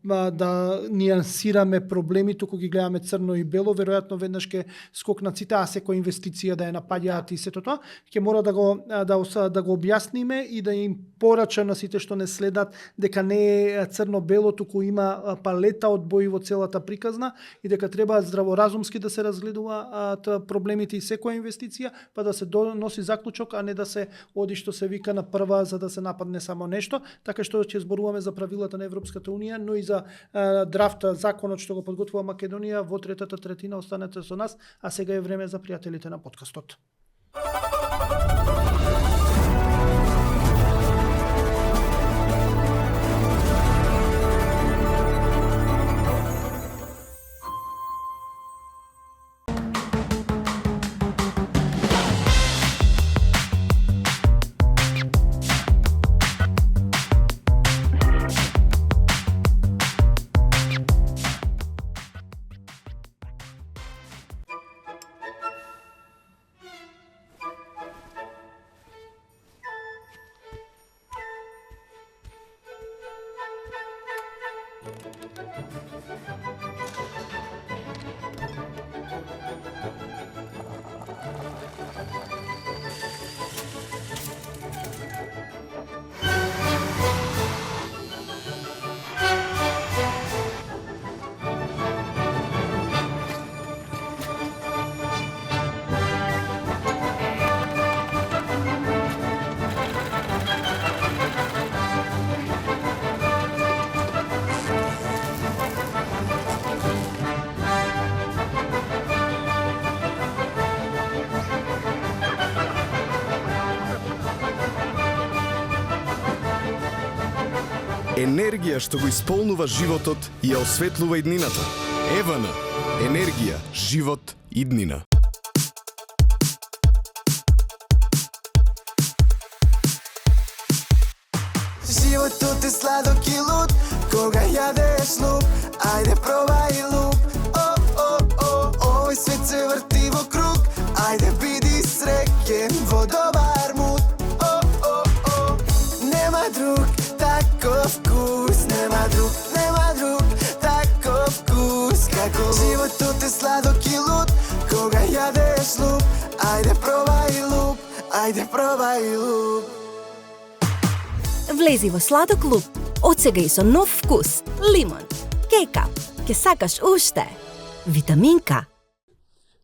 нијансираме проблеми, туку ги гледаме црно и бело, веројатно веднаш ќе скокнат сите, секоја инвестиција да ја напаѓаат и сето тоа, ќе мора да го објасниме и да им порача на сите што не следат дека не е црно-бело, туку има палета од бои во целата приказна и дека треба здраворазумски да се разгледуваат проблемите и секоја инвестиција, па да се доноси заклучок, а не да се оди што се вика на прва за да се нападне само нешто. Така што ќе зборуваме за правилата на Европската унија, но и за драфта законот што го подготвува Македонија во третата третина. Останете со нас, а сега е време за пријателите на подкастот. Енергија што го исполнува животот и ја осветлува иднината. Евана. Енергија, живот, иднина. Животот е сладок и луд, кога јадеш луп, ајде пробај луп. Овој свет се врти во круг, ајде биди среќен во добар муд. Нема друг таков вкус, нема друг таков вкус како животот е сладок и луд, кога јадеш луп, ајде пробај луп, ајде пробај луп. Влези во сладок луп, од сега и со нов вкус. Лимон. Кейкап. Ке сакаш уште. Витаминка.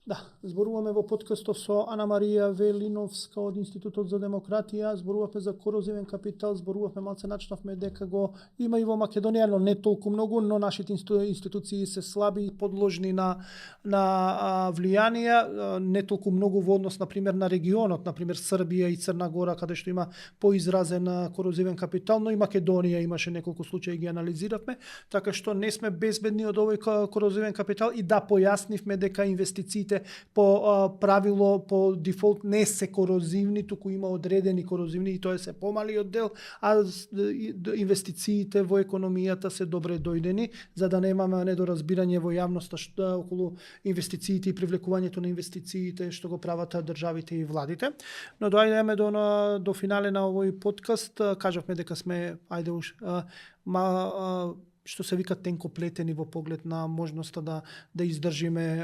Да, зборуваме во подкастов со Ана Марија Велиновска од Институтот за демократија, зборувавме за корозивен капитал, зборувавме малце начнавме дека го има и во Македонија, но не толку многу, но нашите институции се слаби и подложни на влијанија, не толку многу во однос, например, на регионот, например Србија и Црна Гора, каде што има поизразен корозивен капитал, но и Македонија имаше неколку случаи, ги анализиравме, така што не сме безбедни од овој корозивен капитал и да појаснивме дека инвестициите по правило, по дефолт не се корозивни, туку има одредени корозивни и тоа се помалиот дел, а инвестициите во економијата се добре дојдени, за да немаме недоразбирање во јавноста околу инвестициите и привлекувањето на инвестициите што го прават државите и владите. Но доаѓаме до финале на овој подкаст, кажавме дека сме што се вика тенкоплетени во поглед на можноста да издржиме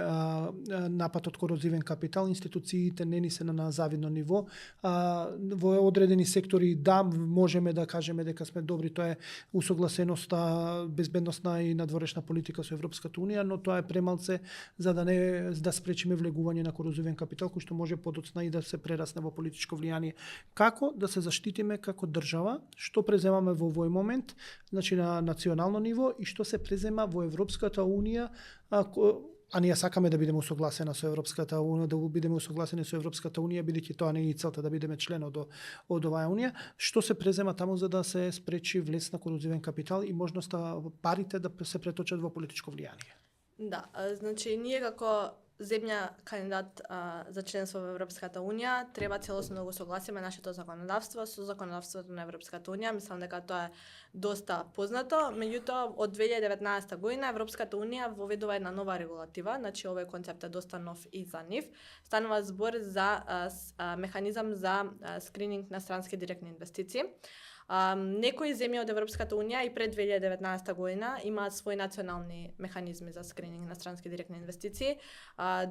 нападот корозивен капитал. Институциите не ни се на завидно ниво. Во одредени сектори можеме да кажеме дека сме добри, тоа е усогласеноста, безбедносна и надворешна политика со Европската унија, но тоа е премалце за да спречиме влегување на корозивен капитал кој што може подоцна и да се прерасне во политичко влијание. Како да се заштитиме како држава, што преземаме во овој момент, значи на национално ниво, и што се презема во Европската унија, а ние сакаме да бидеме усогласени со Европската унија, бидејќи тоа не е и целта да бидеме член од оваа унија, што се презема таму за да се спречи влез на корозивен капитал и можноста парите да се преточат во политичко влијание. Да, значи ние како земја кандидат за членство во Европската унија треба целосно да го согласиме нашето законодавство со законодавството на Европската унија. Мислам дека тоа е доста познато. Меѓутоа, од 2019 година Европската унија воведува една нова регулатива, значи овој концепт е доста нов и за нив. Станува збор за механизам за скрининг на странски директни инвестиции. Некои земји од Европската унија и пред 2019 година имаат своји национални механизми за скрининг на странски директни инвестиции.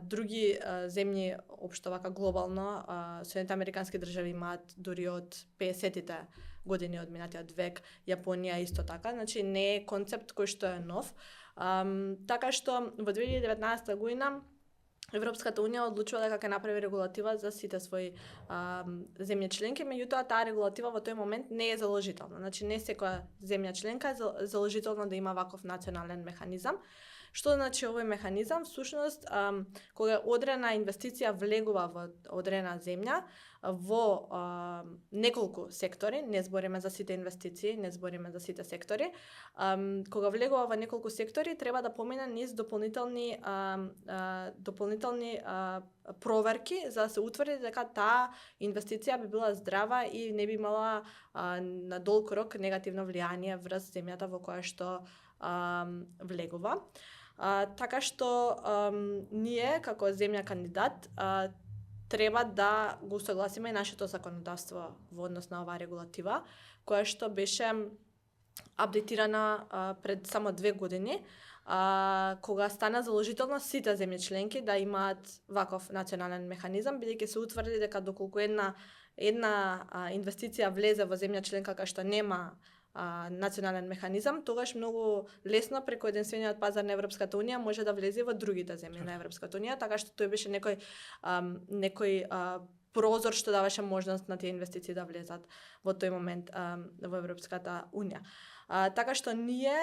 Други земји, општо вака глобално, Соединените американски држави имаат дури од 50-тите години од минатиот век, Јапонија исто така, значи не е концепт кој што е нов. Така што во 2019 година Европската унија одлучува дека ќе направи регулатива за сите своји земји членки, меѓутоа таа регулатива во тој момент не е заложителна. Значи не секоја земја членка е заложително да има ваков национален механизам. Што значи овој механизам? Всушност, кога одредена инвестиција влегува во одредена земја, во неколку сектори, не збориме за сите инвестиции, не збориме за сите сектори, кога влегува во неколку сектори, треба да помине низ дополнителни проверки за да се утврди дека таа инвестиција би била здрава и не би имала на долг рок негативно влијание врз земјата во која што влегува. Така што ние како земја кандидат треба да го согласиме и нашето законодавство во однос на оваа регулатива, која што беше апдейтирана пред само 2 години, кога стана заложително сите земји членки да имаат ваков национален механизам, бидејќи се утврди дека доколку една инвестиција влезе во земја членка кај што нема национален механизам, тогаш многу лесно преку единствениот пазар на Европската унија може да влезе во другите земји на Европската унија, така што тој беше некој прозор што даваше можност на тие инвестиции да влезат во тој момент во Европската унија. Така што ние,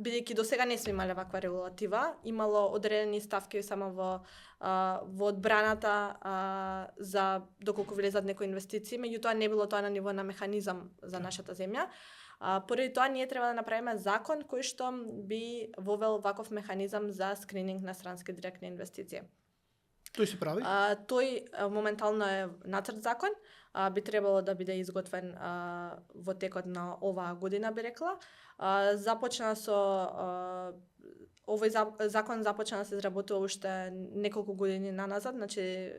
бидејќи до сега не сме имале ваква регулатива, имало одредени ставки само во одбраната за доколку влезат некои инвестиции, меѓутоа не било тоа на ниво на механизам за нашата земја. Поради тоа ние треба да направиме закон кој што би вовел ваков механизам за скрининг на странски директни инвестиции. Тој се прави? Тој моментално е нацрт закон, би требало да биде изготвен во текот на оваа година, би рекла. Започна овој закон започна да се изработува уште неколку години наназад, значи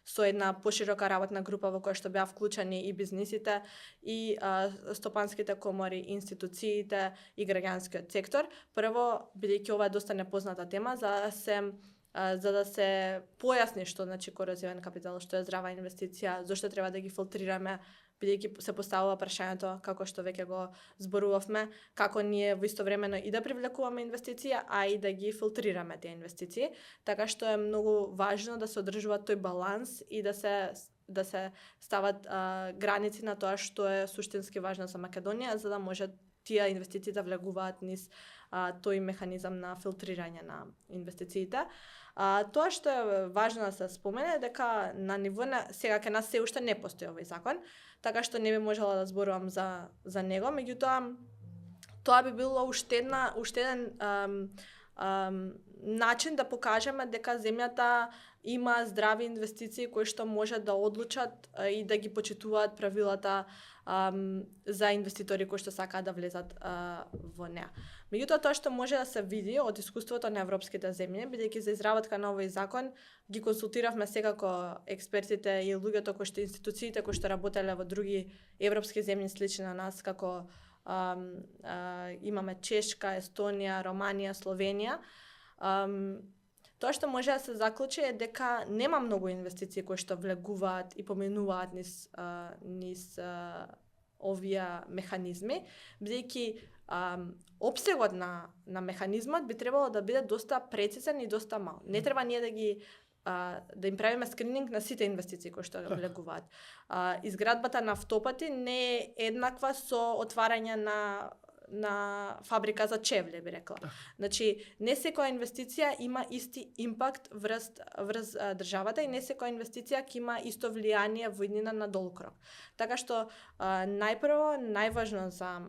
со една поширока работна група во која што беа вклучени и бизнисите, и стопанските комори, институциите и граѓанскиот сектор. Прво, бидејќи ова е доста непозната тема, за да се појасни што значи корозивен капитал, што е здрава инвестиција, зошто треба да ги филтрираме, бидејќи се поставува прашањето, како што веќе го зборувавме, како ние во истовремено и да привлекуваме инвестиции, а и да ги филтрираме тие инвестиции. Така што е многу важно да се одржува тој баланс и да се стават граници на тоа што е суштински важно за Македонија, за да може тие инвестиции да влегуваат низ тој механизам на филтрирање на инвестициите. Тоа што е важно да се спомене е дека на ниво на сега кај нас се уште не постои овој закон, така што не би можела да зборувам за него, меѓутоа тоа би било уште еден начин да покажеме дека земјата има здрави инвестиции кои што може да одлучат и да ги почитуваат правилата за инвеститори кои што сакаат да влезат во неа. Меѓутоа, тоа што може да се види од искуството на европските земји, бидејќи за изработка на овој закон ги консултиравме секако експертите и луѓето кои што институциите кои што работеле во други европски земји слични на нас, како имаме Чешка, Естонија, Романија, Словенија. Тоа што може да се заклучи е дека нема многу инвестиции кои што влегуваат и поминуваат низ овие механизми, бидејќи опсегот на механизмот би требало да биде доста прецизен и доста мал. Не треба ние да им правиме скрининг на сите инвестиции кои што влегуваат. Изградбата на автопати не е еднаква со отварање на фабрика за чевле, би рекла. Значи, не секоја инвестиција има исти импакт врз државата и не секоја инвестиција ќе има исто влијание во иднина на долг рок. Така што најпрво, најважно за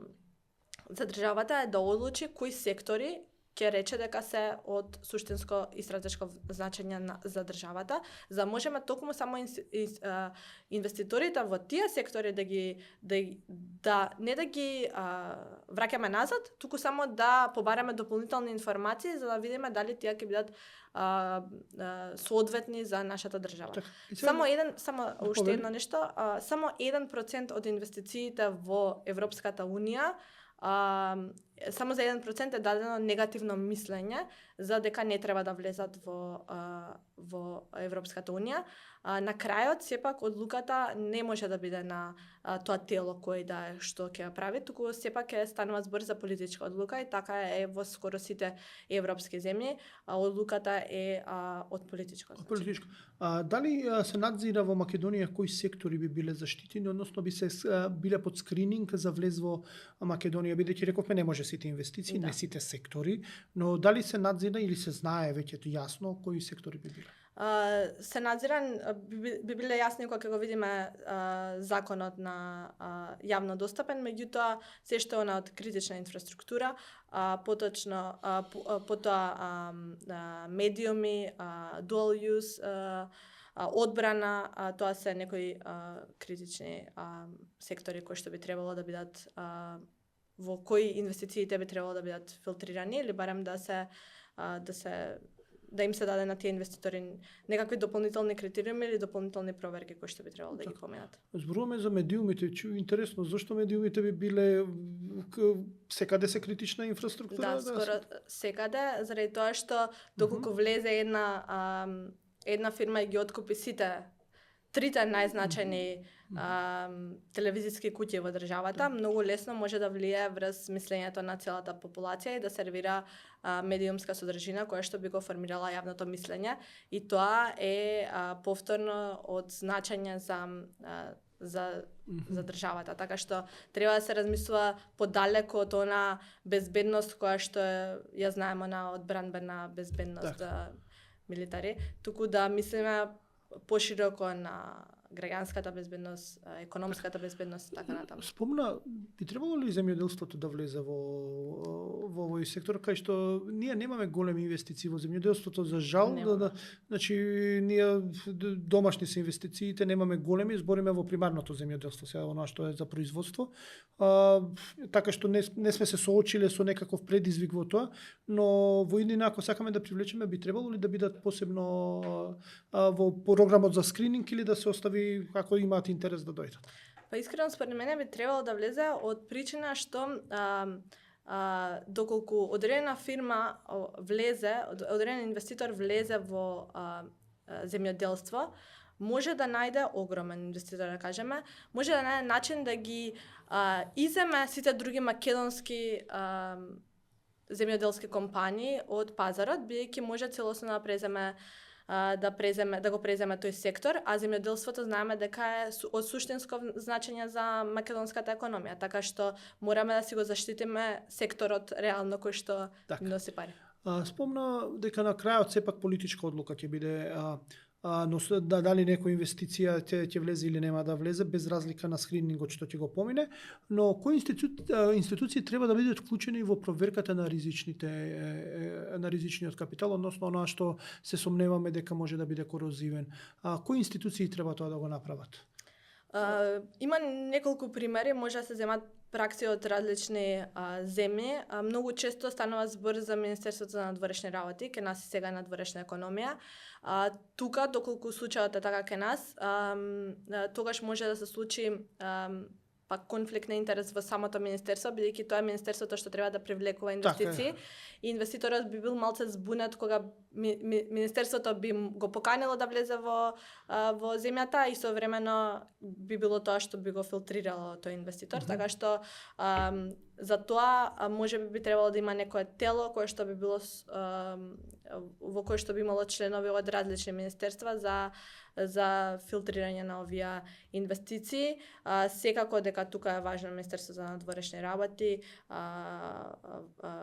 државата е да одлучи кои сектори ќе рече дека се од суштинско и стратешко значење за државата, за да можеме токму само инвеститорите во тие сектори не да ги враќаме назад, туку само да побараме дополнителни информации за да видиме дали тие ќе бидат соодветни за нашата држава. Само уште едно нешто, само 1% од инвестициите во Европската Унија само за 1% е дадено негативно мислење за дека не треба да влезат во Европската Унија. На крајот, сепак, одлуката не може да биде на тоа тело кој да е што ќе ја прави, туку сепак ќе станува збор за политичка одлука и така е во скоро сите европски земји. Одлуката е од политичко значење. Дали се надзира во Македонија кои сектори би биле заштитени, односно би се биле под скрининг за влез во Македонија, бидејќи рековме не може сите инвестиции, не сите сектори, но дали се надзира или се знае веќе јасно кои сектори би биле? Се надзира, би биле јасни кога ќе го видиме законот на јавно достапен, меѓутоа се што она од критична инфраструктура, потоа медиуми, dual use, одбрана, тоа се некои критични сектори кои што би требало да бидат во кои инвестициите би требало да бидат филтрирани или барем да им се даде на тие инвеститори некакви дополнителни критериуми или дополнителни проверки кои што би требало да ги поминат. Зборуваме за медиумите, интересно, зашто медиумите би биле секаде се критична инфраструктура? Да, скоро секаде, заради тоа што доколку влезе една фирма и ги откупи трите најзначајни телевизиски куќи во државата, многу лесно може да влие врз мислењето на целата популација и да сервира медиумска содржина која што би го формирала јавното мислење и тоа е повторно од значење за државата, така што треба да се размислува подалеку од она безбедност која што ја знаеме на одбранбена безбедност милитари, туку да мислиме пошироко на граѓанската безбедност, економската безбедност и така натаму. Спомна, би требало ли земјоделството да влезе во овој сектор, кај што ние немаме големи инвестиции во земјоделството, за жал, значи ние домашни се инвестициите, немаме големи, збориме во примарното земјоделство, сега она што е за производство. Така што не сме се соочиле со некаков предизвик во тоа, но во иднина ако сакаме да привлечеме, би требало ли да бидат посебно во програмот за скрининг или да се остави ако имаат интерес да дојдат? Па искрено според мене би требало да влезе од причина што доколку одредена фирма влезе, одреден инвеститор влезе во земјоделство, може да најде огромен инвеститор, да кажеме, може да најде начин да ги иземе сите други македонски земјоделски компании од пазарот, бидејќи може целосно да го преземе тој сектор, а земјоделството знаеме дека е од суштинско значење за македонската економија, така што мораме да си го заштитиме секторот реално кој што носи пари. Спомна дека на крајот сепак политичка одлука ќе биде но дали некоја инвестиција ќе влезе или нема да влезе, без разлика на скринингот што ќе го помине, но кои институции треба да бидат вклучени во проверката на ризичниот капитал, односно оноа што се сомневаме дека може да биде корозивен. Кои институции треба тоа да го направат? Има неколку примери, може да се земат пракси од различни земји. Многу често станува збор за Министерството за надворешни работи, ке нас и сега надворешна економија. Тука, доколку случајот е така ке нас, тогаш може да се случи конфликт на интерес во самото министерство, бидејќи тоа е министерството што треба да привлекува инвестиции. И инвеститорот би бил малце збунет кога министерството би го поканило да влезе во земјата и современо би било тоа што би го филтрирало тој инвеститор, така што за тоа може би требало да има некое тело кое што би било во кое што би имало членови од различни министерства за филтрирање на овие инвестиции. Секако дека тука е важно Министерство за надворешни работи,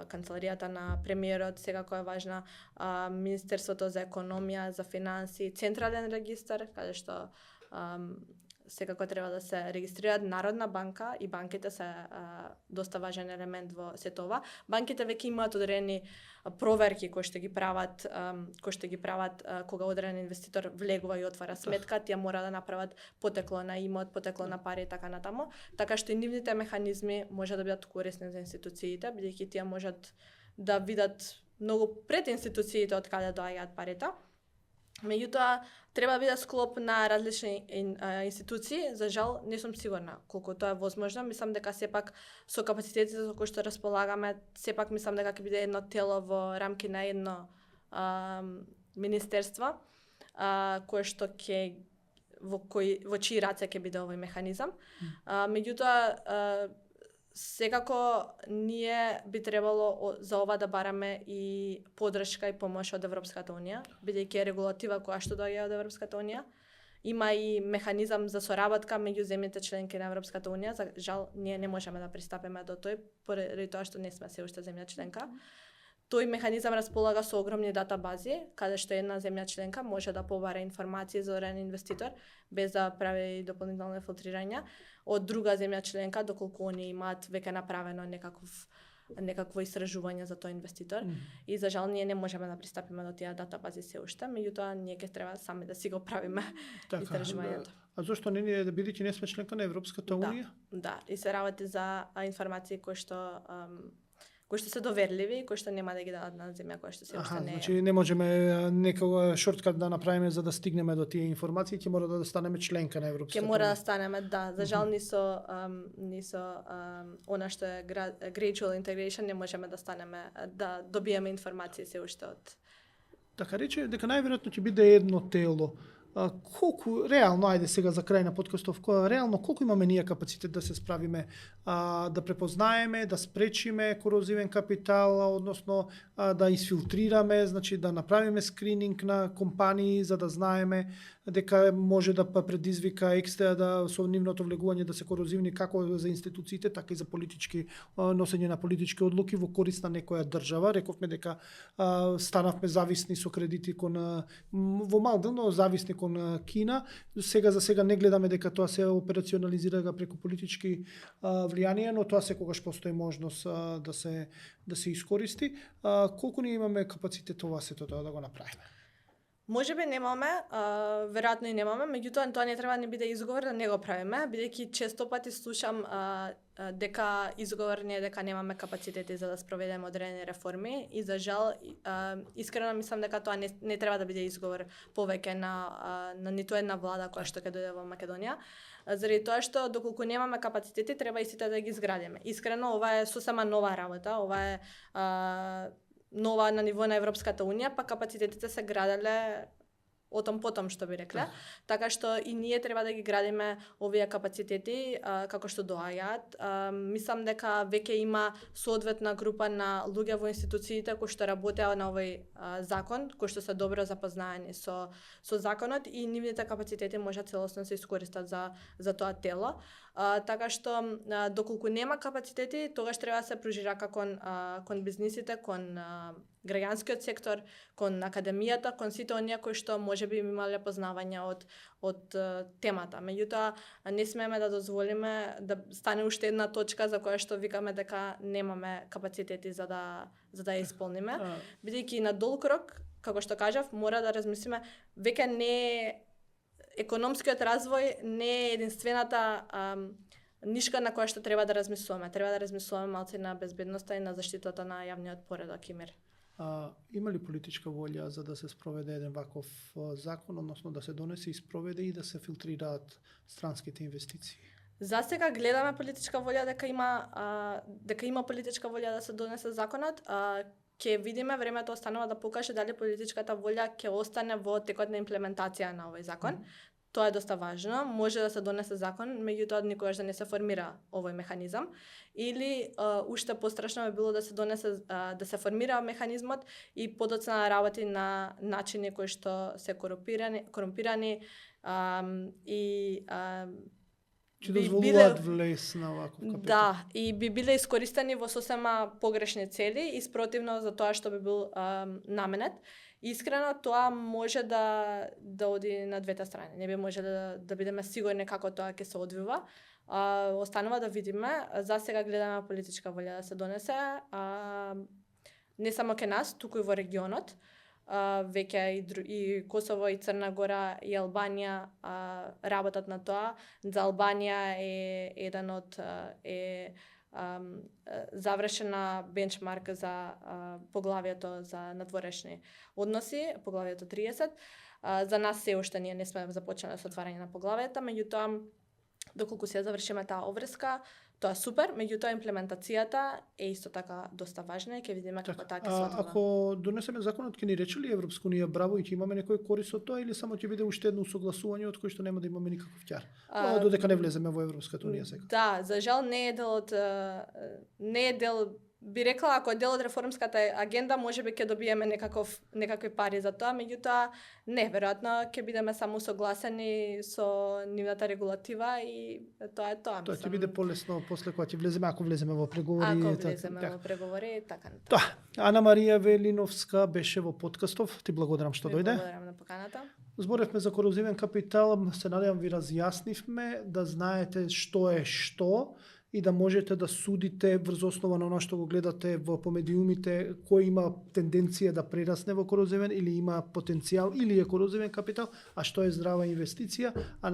канцеларијата на премиерот, секако е важна Министерството за економија, за финанси, централен регистар, каде што секако треба да се регистрираат Народна банка и банките се доста важен елемент во сето ова. Банките веќе имаат одредени проверки кои што ги прават кога одреден инвеститор влегува и отвара сметка, тие мора да направат потекло на имот, потекло на пари и така натаму, така што и нивните механизми може да бидат корисни за институциите, бидејќи тие можат да видат многу пред институциите од каде доаѓаат парите. Меѓутоа, треба да биде склоп на различни институции. За жал, не сум сигурна колку тоа е возможно. Мислам дека сепак со капацитетите со кои што располагаме, сепак мислам дека ќе биде едно тело во рамки на едно министерство, кое што во чии раце ќе биде овој механизам. Меѓутоа, секако ние би требало за ова да бараме и поддршка и помош од Европската унија, бидејќи е регулатива која што доаѓа од Европската унија. Има и механизам за соработка меѓу земјите членки на Европската унија. За жал, ние не можеме да пристапиме до тој, поради тоа што не сме се уште земја членка. Тој механизам располага со огромни датабази, каде што една земја членка може да побара информации за одреден инвеститор без да прави дополнително филтрирање од друга земја членка, доколку они имаат веќе направено некакво истражување за тој инвеститор. И за жал ние не можеме да пристапиме до тие датабази се уште, меѓутоа ние ќе треба сами да си го правиме истражувањето. А зошто не ние бидејќи не сме членка на Европската унија? Да, и се работи за информации кои што се доверливи и кои што нема да ги дадат на земја која што се уште не е. Значи не можеме некој шорткат да направиме за да стигнеме до тие информации, ќе мора да станеме членка на Европската унија. Ќе мора да станеме, да. За жал ни со она што е gradual integration не можеме да станеме да добиеме информации се уште од. Така рече дека најверојатно ќе биде едно тело. Колку реално, ајде сега за крај на подкастов, реално колку имаме ние капацитет да се справиме, да препознаеме, да спречиме корозивен капитал, односно да изфилтрираме, значи да направиме скрининг на компании за да знаеме дека може да предизвика екстра да со нивното влегување да се корозивни како за институциите, така и за политички носење на политички одлуки во корист на некоја држава. Рековме дека станавме зависни со кредити кон во мал дел, но зависни кон Кина. Сега за сега не гледаме дека тоа се операционализира преку политички влијанија, но тоа секогаш постои можност да се искористи. Колку ние имаме капацитет ова сето тоа да го направиме? Може би немаме, веројатно и немаме, меѓутоа тоа не треба да не биде изговор да не го правиме, бидејќи често пати слушам дека изговор не е дека немаме капацитети за да спроведеме одредени реформи и за жал искрено мислам дека тоа не треба да биде изговор повеќе на ниту една влада која што ќе дојде во Македонија, заради тоа што доколку немаме капацитети треба истите да ги изградиме. Искрено ова е сосема нова работа, ова е нова на ниво на Европската унија, па капацитетите се граделе отом потом, што би рекле. Така што и ние треба да ги градиме овие капацитети како што доаѓаат. Мислам дека веќе има соодветна група на луѓе во институциите кои што работеа на овој закон, кои што се добро запознаени со законот и нивните капацитети можат целосно се искористат за тоа тело. така што доколку нема капацитети, тогаш треба да се пружи рака кон бизнисите, кон граѓанскиот сектор, кон академијата, кон сите оние кои што можеби имале познавања од темата. Меѓутоа, не смееме да дозволиме да стане уште една точка за која што викаме дека немаме капацитети за да ја исполниме. Бидејќи на долг рок, како што кажав, мора да размислиме, веќе не економскиот развој не е единствената нишка на која што треба да размислуваме. Треба да размислуваме малце на безбедноста и на заштитата на јавниот поредок и мир. Има ли политичка волја за да се спроведе еден ваков закон, односно да се донесе и спроведе и да се филтрираат странските инвестиции? За сега гледаме политичка волја дека има политичка волја да се донесе законот. Ќе видиме, времето останува да покаже дали политичката волја ќе остане во текот на имплементација на овој закон. Тоа е доста важно. Може да се донесе закон, меѓутоа никогаш да не се формира овој механизам. Или уште пострашно би било да се донесе да се формира механизмот и подоцна работи на начини кои што се корумпирани и Че дозволуваат влез на ваков капитал. Да, и би биле искористени во сосема погрешни цели и спротивно за тоа што би бил наменет. Искрено, тоа може да оди на двете страни. Не би може да бидеме сигурни како тоа ќе се одвива. Останува да видиме. За сега гледаме политичка волја да се донесе. Не само ке нас, туку и во регионот. Веќе и Косово, и Црна Гора, и Албанија работат на тоа. За Албанија е еден од завршена бенчмарк за поглавието за надворешни односи, поглавието 30. За нас се уште ние не сме започнале со отварање на поглавијата, меѓутоа доколку се завршиме таа обврска, тоа е супер, меѓутоа имплементацијата е исто така доста важна и ќе видиме како така се одвива. Ако донесеме законот, ќе ни рече ли Европска унија браво и ќе имаме некој корис од тоа или само ќе биде уште едно согласување од кој што нема да имаме никаков ќар? Додека не влеземе во Европската унија сега. Да, за жал не е дел би рекла, ако е дел од реформската агенда, можеби ќе добиеме некакви пари за тоа, меѓутоа не, веројатно ќе бидеме само согласени со нивната регулатива и тоа е тоа. Тоа ќе биде полесно после кога ќе влеземе, ако влеземе во преговори. Ако влеземе во преговори, така. Да. Ана Марија Велиновска беше во подкастов. Ти благодарам што дојде. Благодарам на поканата. Зборевме за корозивен капитал, се надевам ви разјаснивме да знаете што е што и да можете да судите врз основа на она што го гледате во медиумите, кој има тенденција да прерасне во корозивен или има потенцијал или е корозивен капитал, а што е здрава инвестиција, а